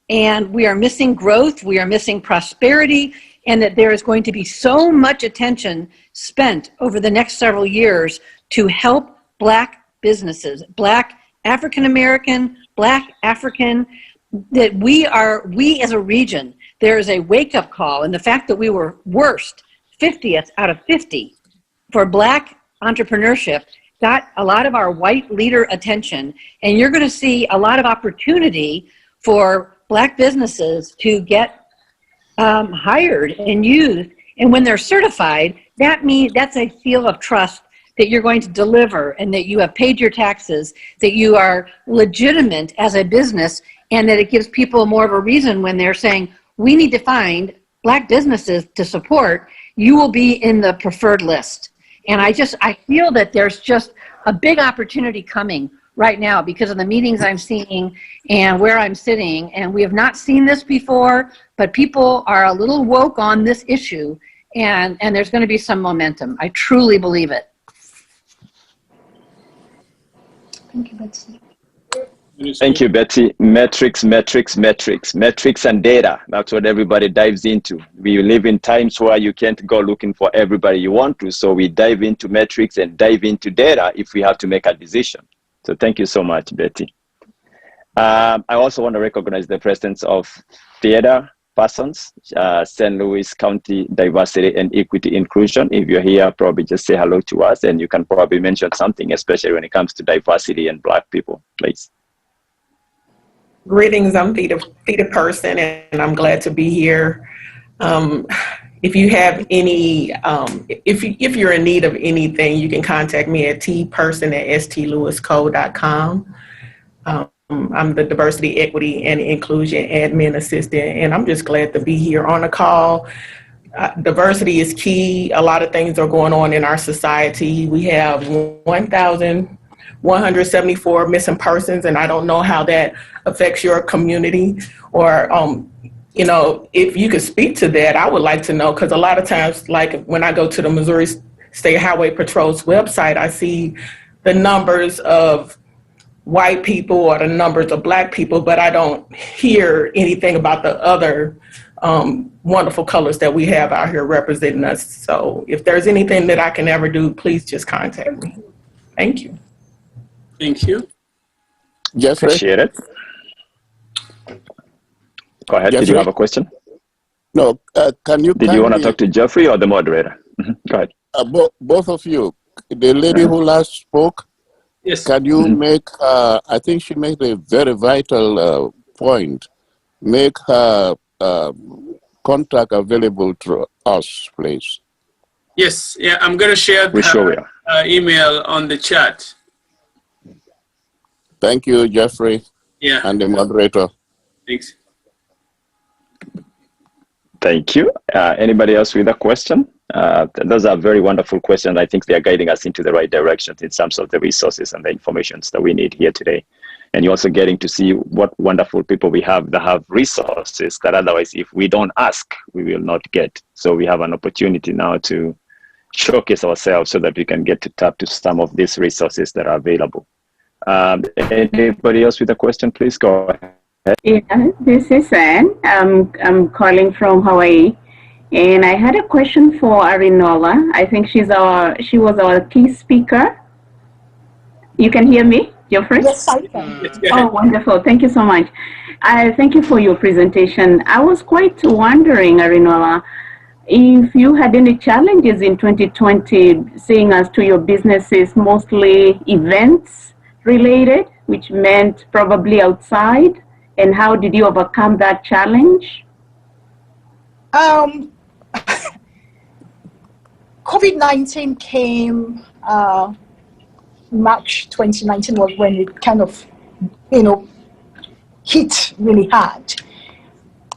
and we are missing growth, we are missing prosperity, and that there is going to be so much attention spent over the next several years to help Black businesses, Black African American, Black African, that we as a region, there is a wake-up call, and the fact that we were worst, 50th out of 50 for Black entrepreneurship got a lot of our white leader attention, and you're going to see a lot of opportunity for Black businesses to get hired and used. And when they're certified, that means that's a seal of trust that you're going to deliver, and that you have paid your taxes, that you are legitimate as a business, and that it gives people more of a reason when they're saying, we need to find Black businesses to support, you will be in the preferred list. And I feel that there's just a big opportunity coming right now because of the meetings I'm seeing and where I'm sitting. And we have not seen this before, but people are a little woke on this issue, and there's going to be some momentum. I truly believe it. Thank you, Betsy. Thank you, Betty. Metrics and data. That's what everybody dives into. We live in times where you can't go looking for everybody you want to. So we dive into metrics and dive into data if we have to make a decision. So thank you so much, Betty. I also want to recognize the presence of theater persons, St. Louis County Diversity and Equity Inclusion. If you're here, probably just say hello to us, and you can probably mention something, especially when it comes to diversity and Black people, please. Greetings, I'm Theta Person, and I'm glad to be here. If you have any, if you're in need of anything, you can contact me at tperson@stlewisco.com. I'm the Diversity, Equity, and Inclusion Admin Assistant, and I'm just glad to be here on the call. Diversity is key. A lot of things are going on in our society. We have 1,174 missing persons, and I don't know how that affects your community, or you know, if you could speak to that, I would like to know, because a lot of times, like when I go to the Missouri State Highway Patrol's website, I see the numbers of white people or the numbers of Black people, but I don't hear anything about the other wonderful colors that we have out here representing us. So if there's anything that I can ever do, please just contact me. Thank you. Thank you. Jeffrey? Appreciate it. Go ahead. Jeffrey? Did you have a question? No, can you... Did you want to talk to Jeffrey or the moderator? Go ahead. Both of you. The lady who last spoke, Yes. can you make, I think she made a very vital point, make her contact available to us, please. Yes. Yeah, I'm going to share the email on the chat. Thank you, Jeffrey. Yeah. And the moderator. Thanks. Thank you. Anybody else with a question? Those are very wonderful questions. I think they are guiding us into the right direction in terms of the resources and the information that we need here today. And you're also getting to see what wonderful people we have that have resources that otherwise, if we don't ask, we will not get. So we have an opportunity now to showcase ourselves so that we can get to tap to some of these resources that are available. Anybody else with a question, please go ahead. Yeah, this is Anne. I'm calling from Hawaii, and I had a question for Arinola. I think she was our key speaker. You can hear me, Geoffrey? Yes, I can. Oh, wonderful. Thank you so much. Thank you for your presentation. I was quite wondering, Arinola, if you had any challenges in 2020, seeing as to your businesses mostly events related, which meant probably outside And how did you overcome that challenge? COVID-19 came, March 2019 was when it kind of, hit really hard.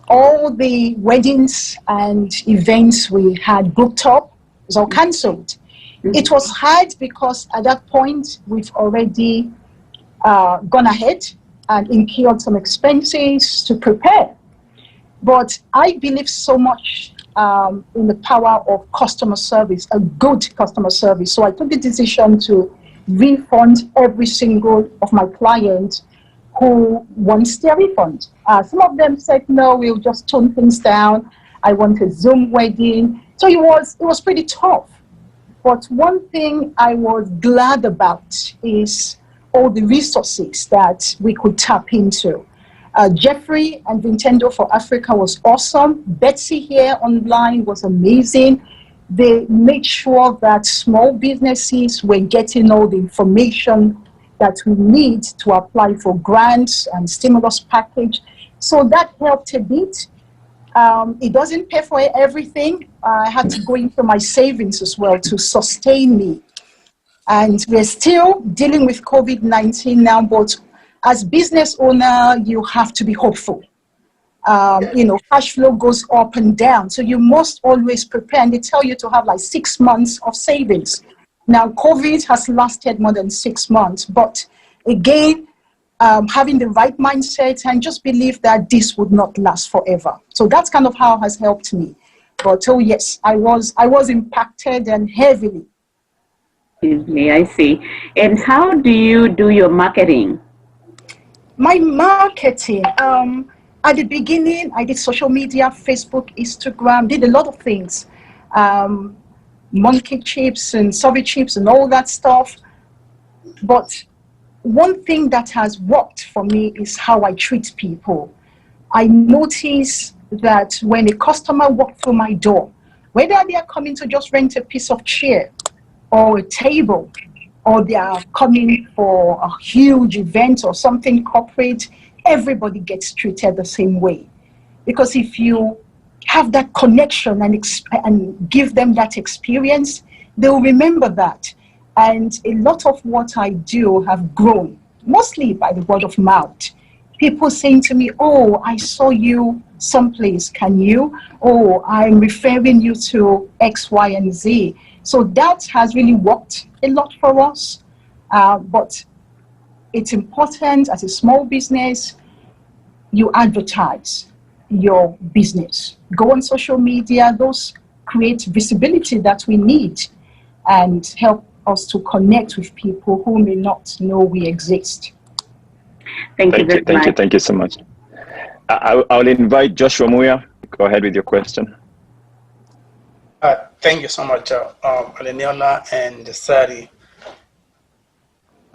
All the weddings and events we had booked up was all cancelled. It was hard because at that point we've already gone ahead and incurred some expenses to prepare. But I believe so much in the power of customer service, a good customer service. So I took the decision to refund every single of my clients who wants their refund. Some of them said, no, we'll just tone things down. I want a Zoom wedding. So it was pretty tough. But one thing I was glad about is all the resources that we could tap into. Jeffrey and Nintendo for Africa was awesome. Betsy here online was amazing. They made sure that small businesses were getting all the information that we need to apply for grants and stimulus package. So that helped a bit. It doesn't pay for everything. I had to go into my savings as well to sustain me. And we're still dealing with COVID-19 now, but as business owner, you have to be hopeful. Cash flow goes up and down. So you must always prepare. And they tell you to have like 6 months of savings. Now, COVID has lasted more than 6 months. But again, having the right mindset and just believe that this would not last forever. So that's kind of how it has helped me. But oh yes, I was impacted and heavily. I see. And how do you do your marketing? My marketing, at the beginning, I did social media, Facebook, Instagram, did a lot of things. Monkey chips and survey chips and all that stuff. But one thing that has worked for me is how I treat people. I notice that when a customer walks through my door, whether they are coming to just rent a piece of chair or a table, or they are coming for a huge event or something corporate, everybody gets treated the same way. Because if you have that connection and give them that experience, they'll remember that. And a lot of what I do have grown, mostly by the word of mouth. People saying to me, oh, I saw you someplace, can you? Oh, I'm referring you to X, Y, and Z. So that has really worked a lot for us. But it's important as a small business, you advertise your business. Go on social media, those create visibility that we need and help us to connect with people who may not know we exist. Thank you so much. I'll invite Joshua Muya. Go ahead with your question. Thank you so much, Arinola and Sari.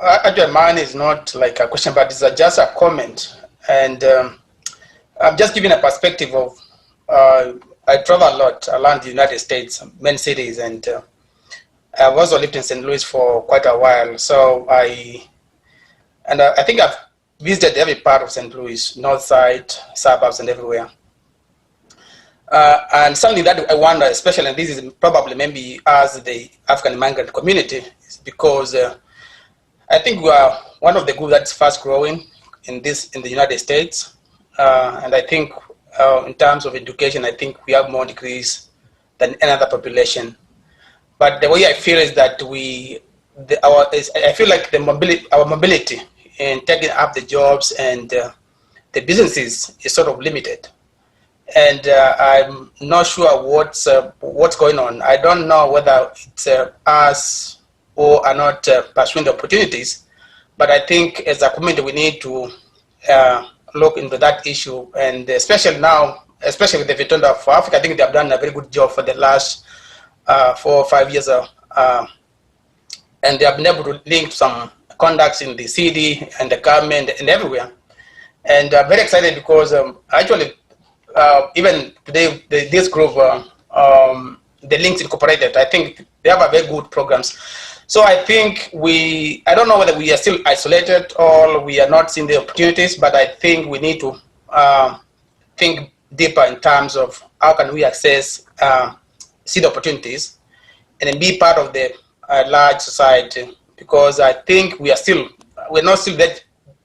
Actually, mine is not like a question, but it's just a comment. And I'm just giving a perspective of, I travel a lot around the United States, many cities, and I've also lived in St. Louis for quite a while. So I think I've visited every part of St. Louis, north side, suburbs, and everywhere. And something that I wonder, especially, and this is probably maybe as the African migrant community, is because I think we are one of the groups that's fast growing in the United States. And I think in terms of education, I think we have more degrees than any other population. But the way I feel is that I feel like our mobility in taking up the jobs and the businesses is sort of limited. And I'm not sure what's going on. I don't know whether it's us or are not pursuing the opportunities, but I think as a community we need to look into that issue, and especially now, especially with the Vitunda for Africa, I think they have done a very good job for the last 4 or 5 years, and they have been able to link some contacts in the city and the government and everywhere. And I'm very excited because actually, even today, this group, the Links Incorporated. I think they have a very good programs. So I think I don't know whether we are still isolated or we are not seeing the opportunities, but I think we need to think deeper in terms of how can we access seed opportunities and then be part of the large society, because I think we're not still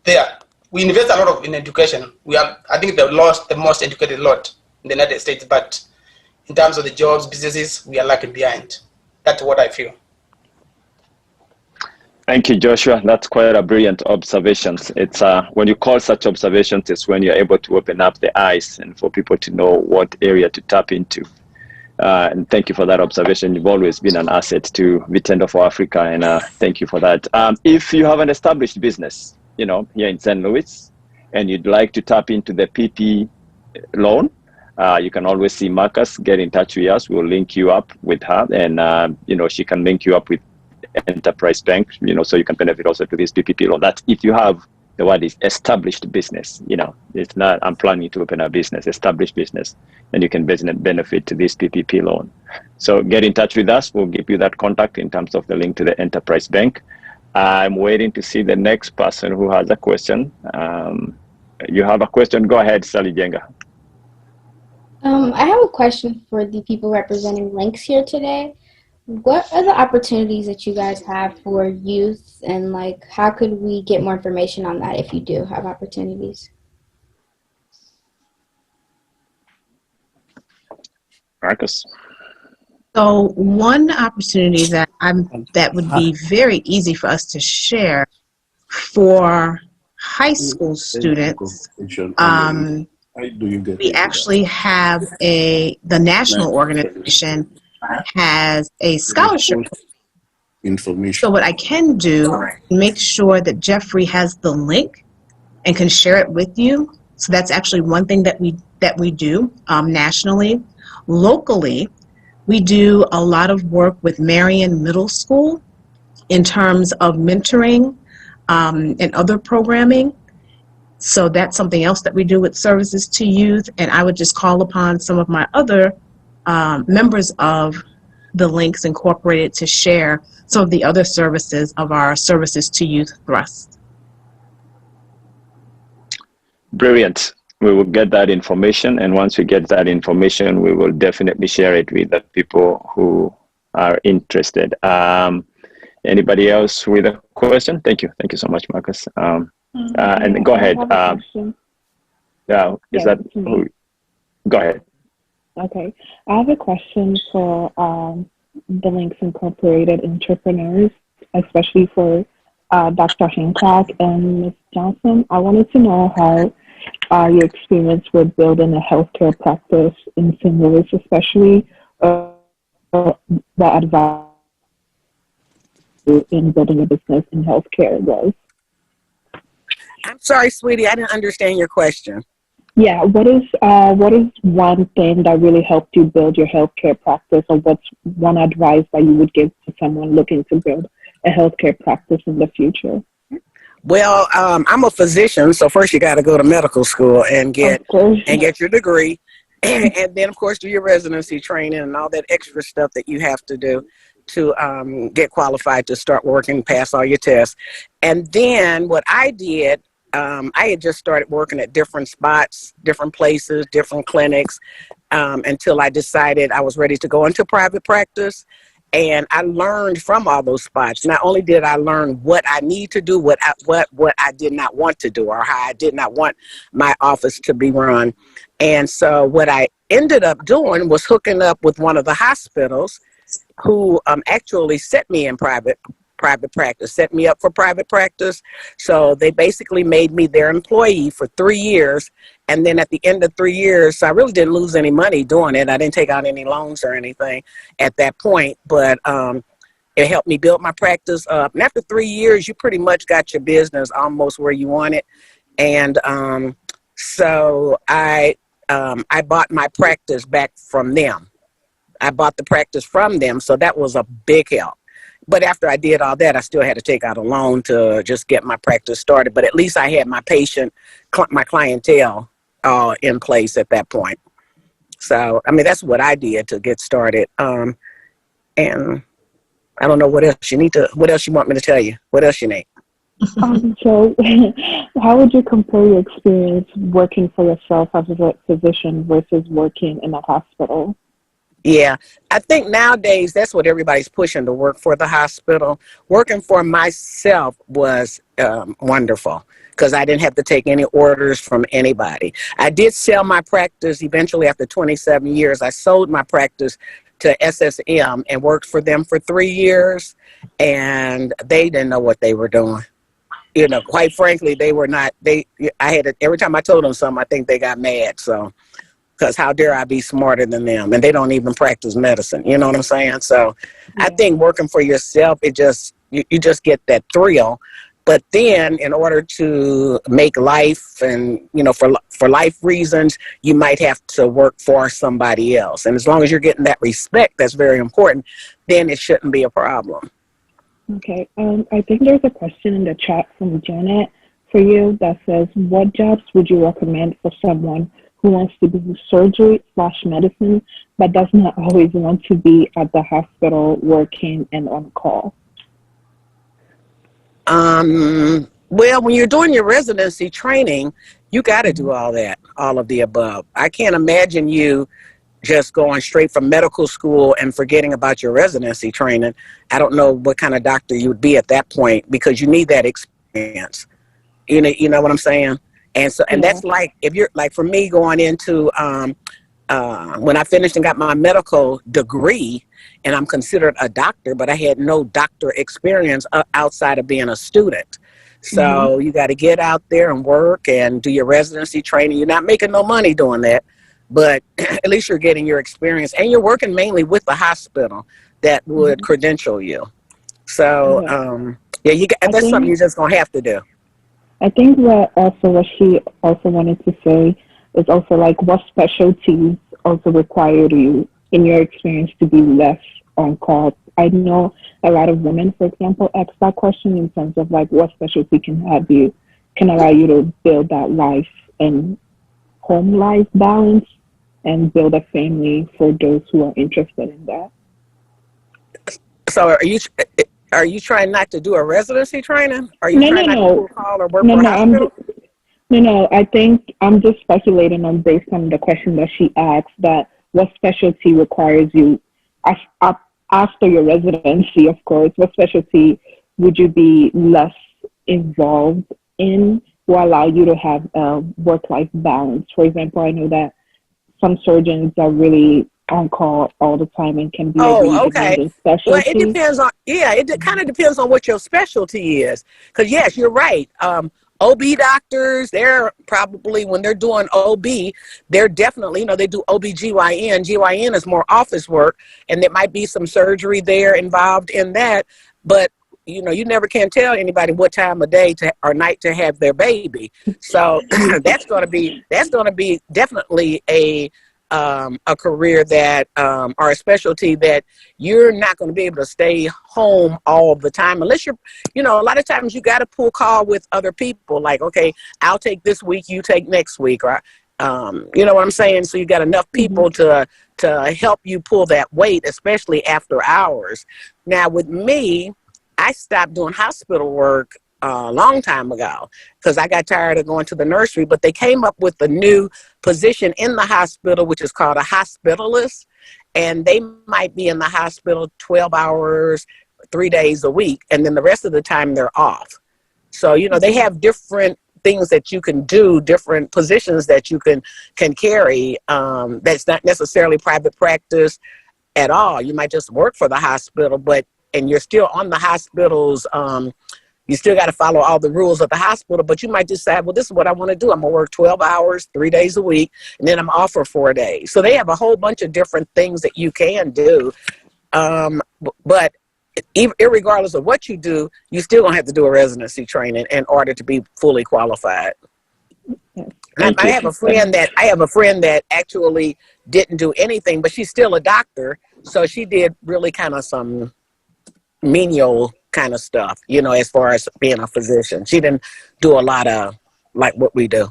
there. We invest a lot in education. I think the most educated lot in the United States, but in terms of the jobs, businesses, we are lagging behind. That's what I feel. Thank you, Joshua. That's quite a brilliant observation. It's when you call such observations, it's when you're able to open up the eyes and for people to know what area to tap into. And thank you for that observation. You've always been an asset to Vitendo for Africa, and thank you for that. If you have an established business, here in St. Louis, and you'd like to tap into the PP loan, you can always see Marcus. Get in touch with us. We'll link you up with her, and she can link you up with Enterprise Bank, so you can benefit also to this PPP loan. That's if you have the word is established business. It's not I'm planning to open a business, established business, and you can benefit to this PPP loan. So get in touch with us. We'll give you that contact in terms of the link to the Enterprise Bank. I'm waiting to see the next person who has a question. You have a question? Go ahead, Sally Njenga. I have a question for the people representing Links here today. What are the opportunities that you guys have for youth, and how could we get more information on that if you do have opportunities? Marcus. So one opportunity that would be very easy for us to share for high school students. We actually have the national organization has a scholarship information. So what I can do, make sure that Jeffrey has the link and can share it with you. So that's actually one thing that we do nationally. Locally, we do a lot of work with Marion Middle School in terms of mentoring and other programming. So that's something else that we do with services to youth. And I would just call upon some of my other members of the Links Incorporated to share some of the other services of our Services to Youth Thrust. Brilliant. We will get that information, and once we get that information, we will definitely share it with the people who are interested. Anybody else with a question? Thank you. Thank you so much, Marcus. And go ahead. Go ahead. Okay, I have a question for the Links Incorporated entrepreneurs, especially for Dr. Hancock and Ms. Johnson. I wanted to know how your experience with building a healthcare practice in St. Louis, especially the advice in building a business in healthcare was. I'm sorry, sweetie, I didn't understand your question. Yeah, what is one thing that really helped you build your healthcare practice, or what's one advice that you would give to someone looking to build a healthcare practice in the future? Well, I'm a physician, so first you got to go to medical school and get your degree, and then of course do your residency training and all that extra stuff that you have to do to get qualified to start working, pass all your tests. And then what I did, I had just started working at different spots, different places, different clinics, until I decided I was ready to go into private practice. And I learned from all those spots. Not only did I learn what I need to do, what I did not want to do, or how I did not want my office to be run. And so what I ended up doing was hooking up with one of the hospitals who actually set me in private practice, set me up for private practice. So they basically made me their employee for 3 years. And then at the end of 3 years, so I really didn't lose any money doing it. I didn't take out any loans or anything at that point, but it helped me build my practice up. And after 3 years, you pretty much got your business almost where you want it. And so I bought my practice back from them. I bought the practice from them, so that was a big help. But after I did all that, I still had to take out a loan to just get my practice started. But at least I had my my clientele in place at that point. So, I mean, that's what I did to get started. And I don't know what else what else you want me to tell you? What else you need? So, how would you compare your experience working for yourself as a physician versus working in a hospital? Yeah, I think nowadays that's what everybody's pushing, to work for the hospital. Working for myself was wonderful because I didn't have to take any orders from anybody. I did sell my practice eventually after 27 years. I sold my practice to SSM and worked for them for 3 years, and they didn't know what they were doing. You know, quite frankly, they were not. Every time I told them something, I think they got mad. So. Because how dare I be smarter than them? And they don't even practice medicine. You know what I'm saying? So I think working for yourself, you just get that thrill. But then in order to make life and, for life reasons, you might have to work for somebody else. And as long as you're getting that respect, that's very important, then it shouldn't be a problem. Okay. I think there's a question in the chat from Janet for you that says, what jobs would you recommend for someone who wants to do surgery/medicine, but does not always want to be at the hospital working and on call? Well, when you're doing your residency training, you got to do all that, all of the above. I can't imagine you just going straight from medical school and forgetting about your residency training. I don't know what kind of doctor you would be at that point, because you need that experience. You know what I'm saying? And so, and that's like, if you're like, for me going into, when I finished and got my medical degree, and I'm considered a doctor, but I had no doctor experience outside of being a student. So you got to get out there and work and do your residency training. You're not making no money doing that, but at least you're getting your experience, and you're working mainly with the hospital that would credential you. So, that's something you're just going to have to do. I think what she also wanted to say is also like, what specialties also required you, in your experience, to be less on call? I know a lot of women, for example, ask that question in terms of like, what specialty can allow you to build that life and home life balance and build a family, for those who are interested in that. So are you trying not to do a residency training? Are you trying not to call or work for a hospital? No, I think I'm just speculating on based on the question that she asked, that what specialty requires you after your residency, of course, what specialty would you be less involved in will allow you to have a work-life balance? For example, I know that some surgeons are really on call all the time and can be a really demanding specialty. Well, it depends on, it kind of depends on what your specialty is. Because yes, you're right. OB doctors, they're probably, when they're doing OB, they're definitely, they do OB-GYN. GYN is more office work, and there might be some surgery there involved in that. But, you never can tell anybody what time of day or night to have their baby. So that's going to be definitely a career that, or a specialty that you're not going to be able to stay home all the time, unless you're, a lot of times you got to pull call with other people, like, okay, I'll take this week, you take next week, or, you know what I'm saying? So you got enough people to help you pull that weight, especially after hours. Now with me, I stopped doing hospital work a long time ago because I got tired of going to the nursery, but they came up with a new position in the hospital, which is called a hospitalist, and they might be in the hospital 12 hours, 3 days a week, and then the rest of the time they're off. So, they have different things that you can do, different positions that you can carry. That's not necessarily private practice at all. You might just work for the hospital, and you're still on the hospital's, you still got to follow all the rules of the hospital, but you might decide, well, this is what I want to do. I'm going to work 12 hours, 3 days a week, and then I'm off for 4 days. So they have a whole bunch of different things that you can do. But irregardless of what you do, you still going to have to do a residency training in order to be fully qualified. I have a friend that actually didn't do anything, but she's still a doctor. So she did really kind of some menial kind of stuff, as far as being a physician. She didn't do a lot of like what we do.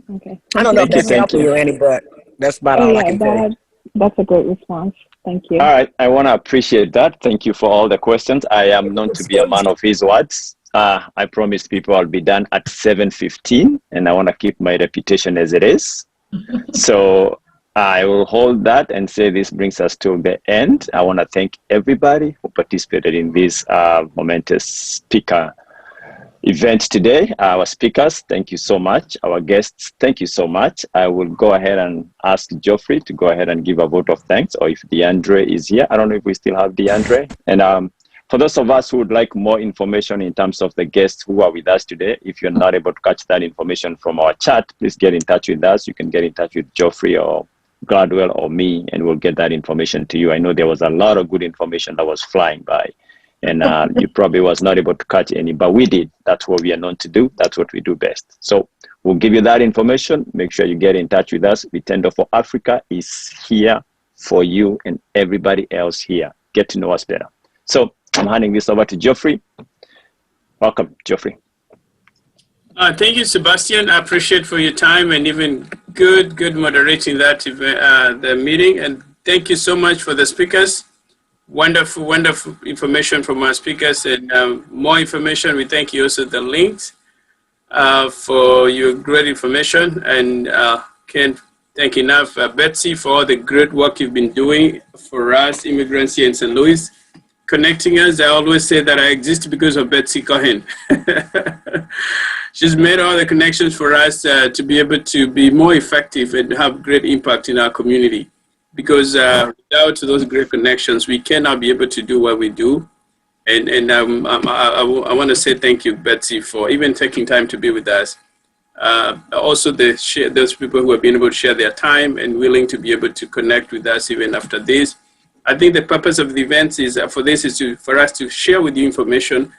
Okay. I don't know if that's helping you any, but That's about all I can say. That's a great response. Thank you. All right, I want to appreciate that. Thank you for all the questions. I am known to be a man of his words. I promised people I'll be done at 7:15, and I want to keep my reputation as it is. So I will hold that and say this brings us to the end. I want to thank everybody who participated in this momentous speaker event today. Our speakers, thank you so much. Our guests, thank you so much. I will go ahead and ask Geoffrey to go ahead and give a vote of thanks, or if DeAndre is here. I don't know if we still have DeAndre. And for those of us who would like more information in terms of the guests who are with us today, if you're not able to catch that information from our chat, please get in touch with us. You can get in touch with Geoffrey or Gladwell or me, and we'll get that information to you. I know there was a lot of good information that was flying by. And you probably was not able to catch any, but we did. That's what we are known to do. That's what we do best. So we'll give you that information. Make sure you get in touch with us. Vitendo for Africa is here for you and everybody else here. Get to know us better. So I'm handing this over to Geoffrey. Welcome, Geoffrey. Thank you, Sebastian. I appreciate for your time and even good moderating that the meeting. And thank you so much for the speakers. Wonderful information from our speakers, and more information. We thank you also the links for your great information, and can't thank enough Betsy for all the great work you've been doing for us immigrants here in St. Louis, connecting us. I always say that I exist because of Betsy Cohen. She's made all the connections for us to be able to be more effective and have great impact in our community. Because without those great connections, we cannot be able to do what we do. And I want to say thank you, Betsy, for even taking time to be with us. Also, those people who have been able to share their time and willing to be able to connect with us even after this. I think the purpose of the event is for us to share with you information.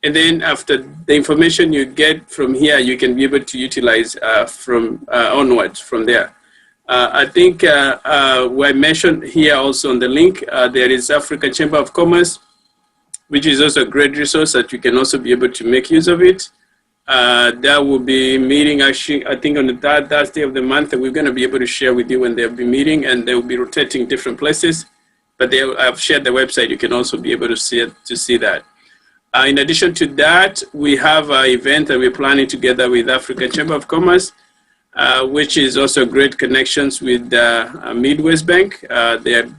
And then after the information you get from here, you can be able to utilize from onwards from there. I think we mentioned here also on the link, there is African Chamber of Commerce, which is also a great resource that you can also be able to make use of it. That will be meeting actually, I think on the third Thursday of the month, that we're going to be able to share with you when they'll be meeting, and they will be rotating different places. But I've shared the website. You can also be able to see that. In addition to that, we have an event that we're planning together with African Chamber of Commerce, which is also great connections with Midwest Bank. They're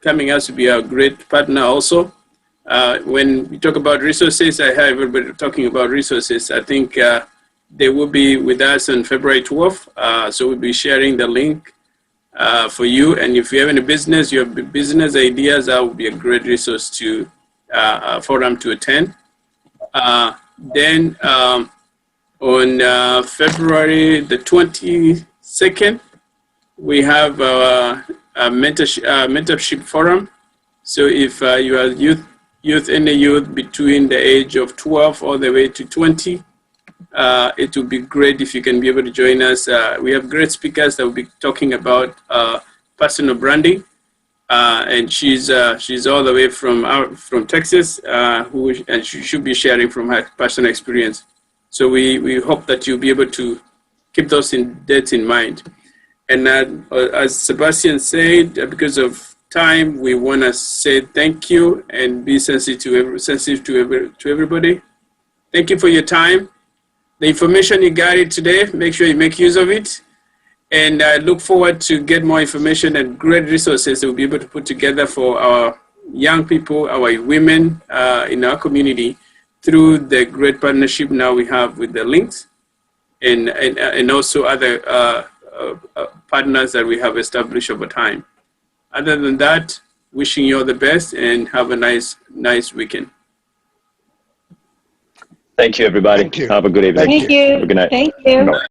coming out to be a great partner also. When we talk about resources, I heard everybody talking about resources. I think they will be with us on February 12th. So we'll be sharing the link for you. And if you have any business, you have business ideas, that would be a great resource for them to attend. Then on February the 22nd, we have a mentorship forum. So if you are any youth between the age of 12 all the way to 20, it would be great if you can be able to join us. We have great speakers that will be talking about personal branding. And she's all the way from Texas, and she should be sharing from her personal experience. So we hope that you'll be able to keep those dates in mind. And as Sebastian said, because of time, we want to say thank you and be sensitive to everybody. Thank you for your time. The information you got it today, make sure you make use of it. And I look forward to get more information and great resources that we'll be able to put together for our young people, our women in our community through the great partnership now we have with the links and also other partners that we have established over time. Other than that, wishing you all the best and have a nice weekend. Thank you, everybody. Thank you. Have a good evening. Thank you. Good night. Thank you. Bye.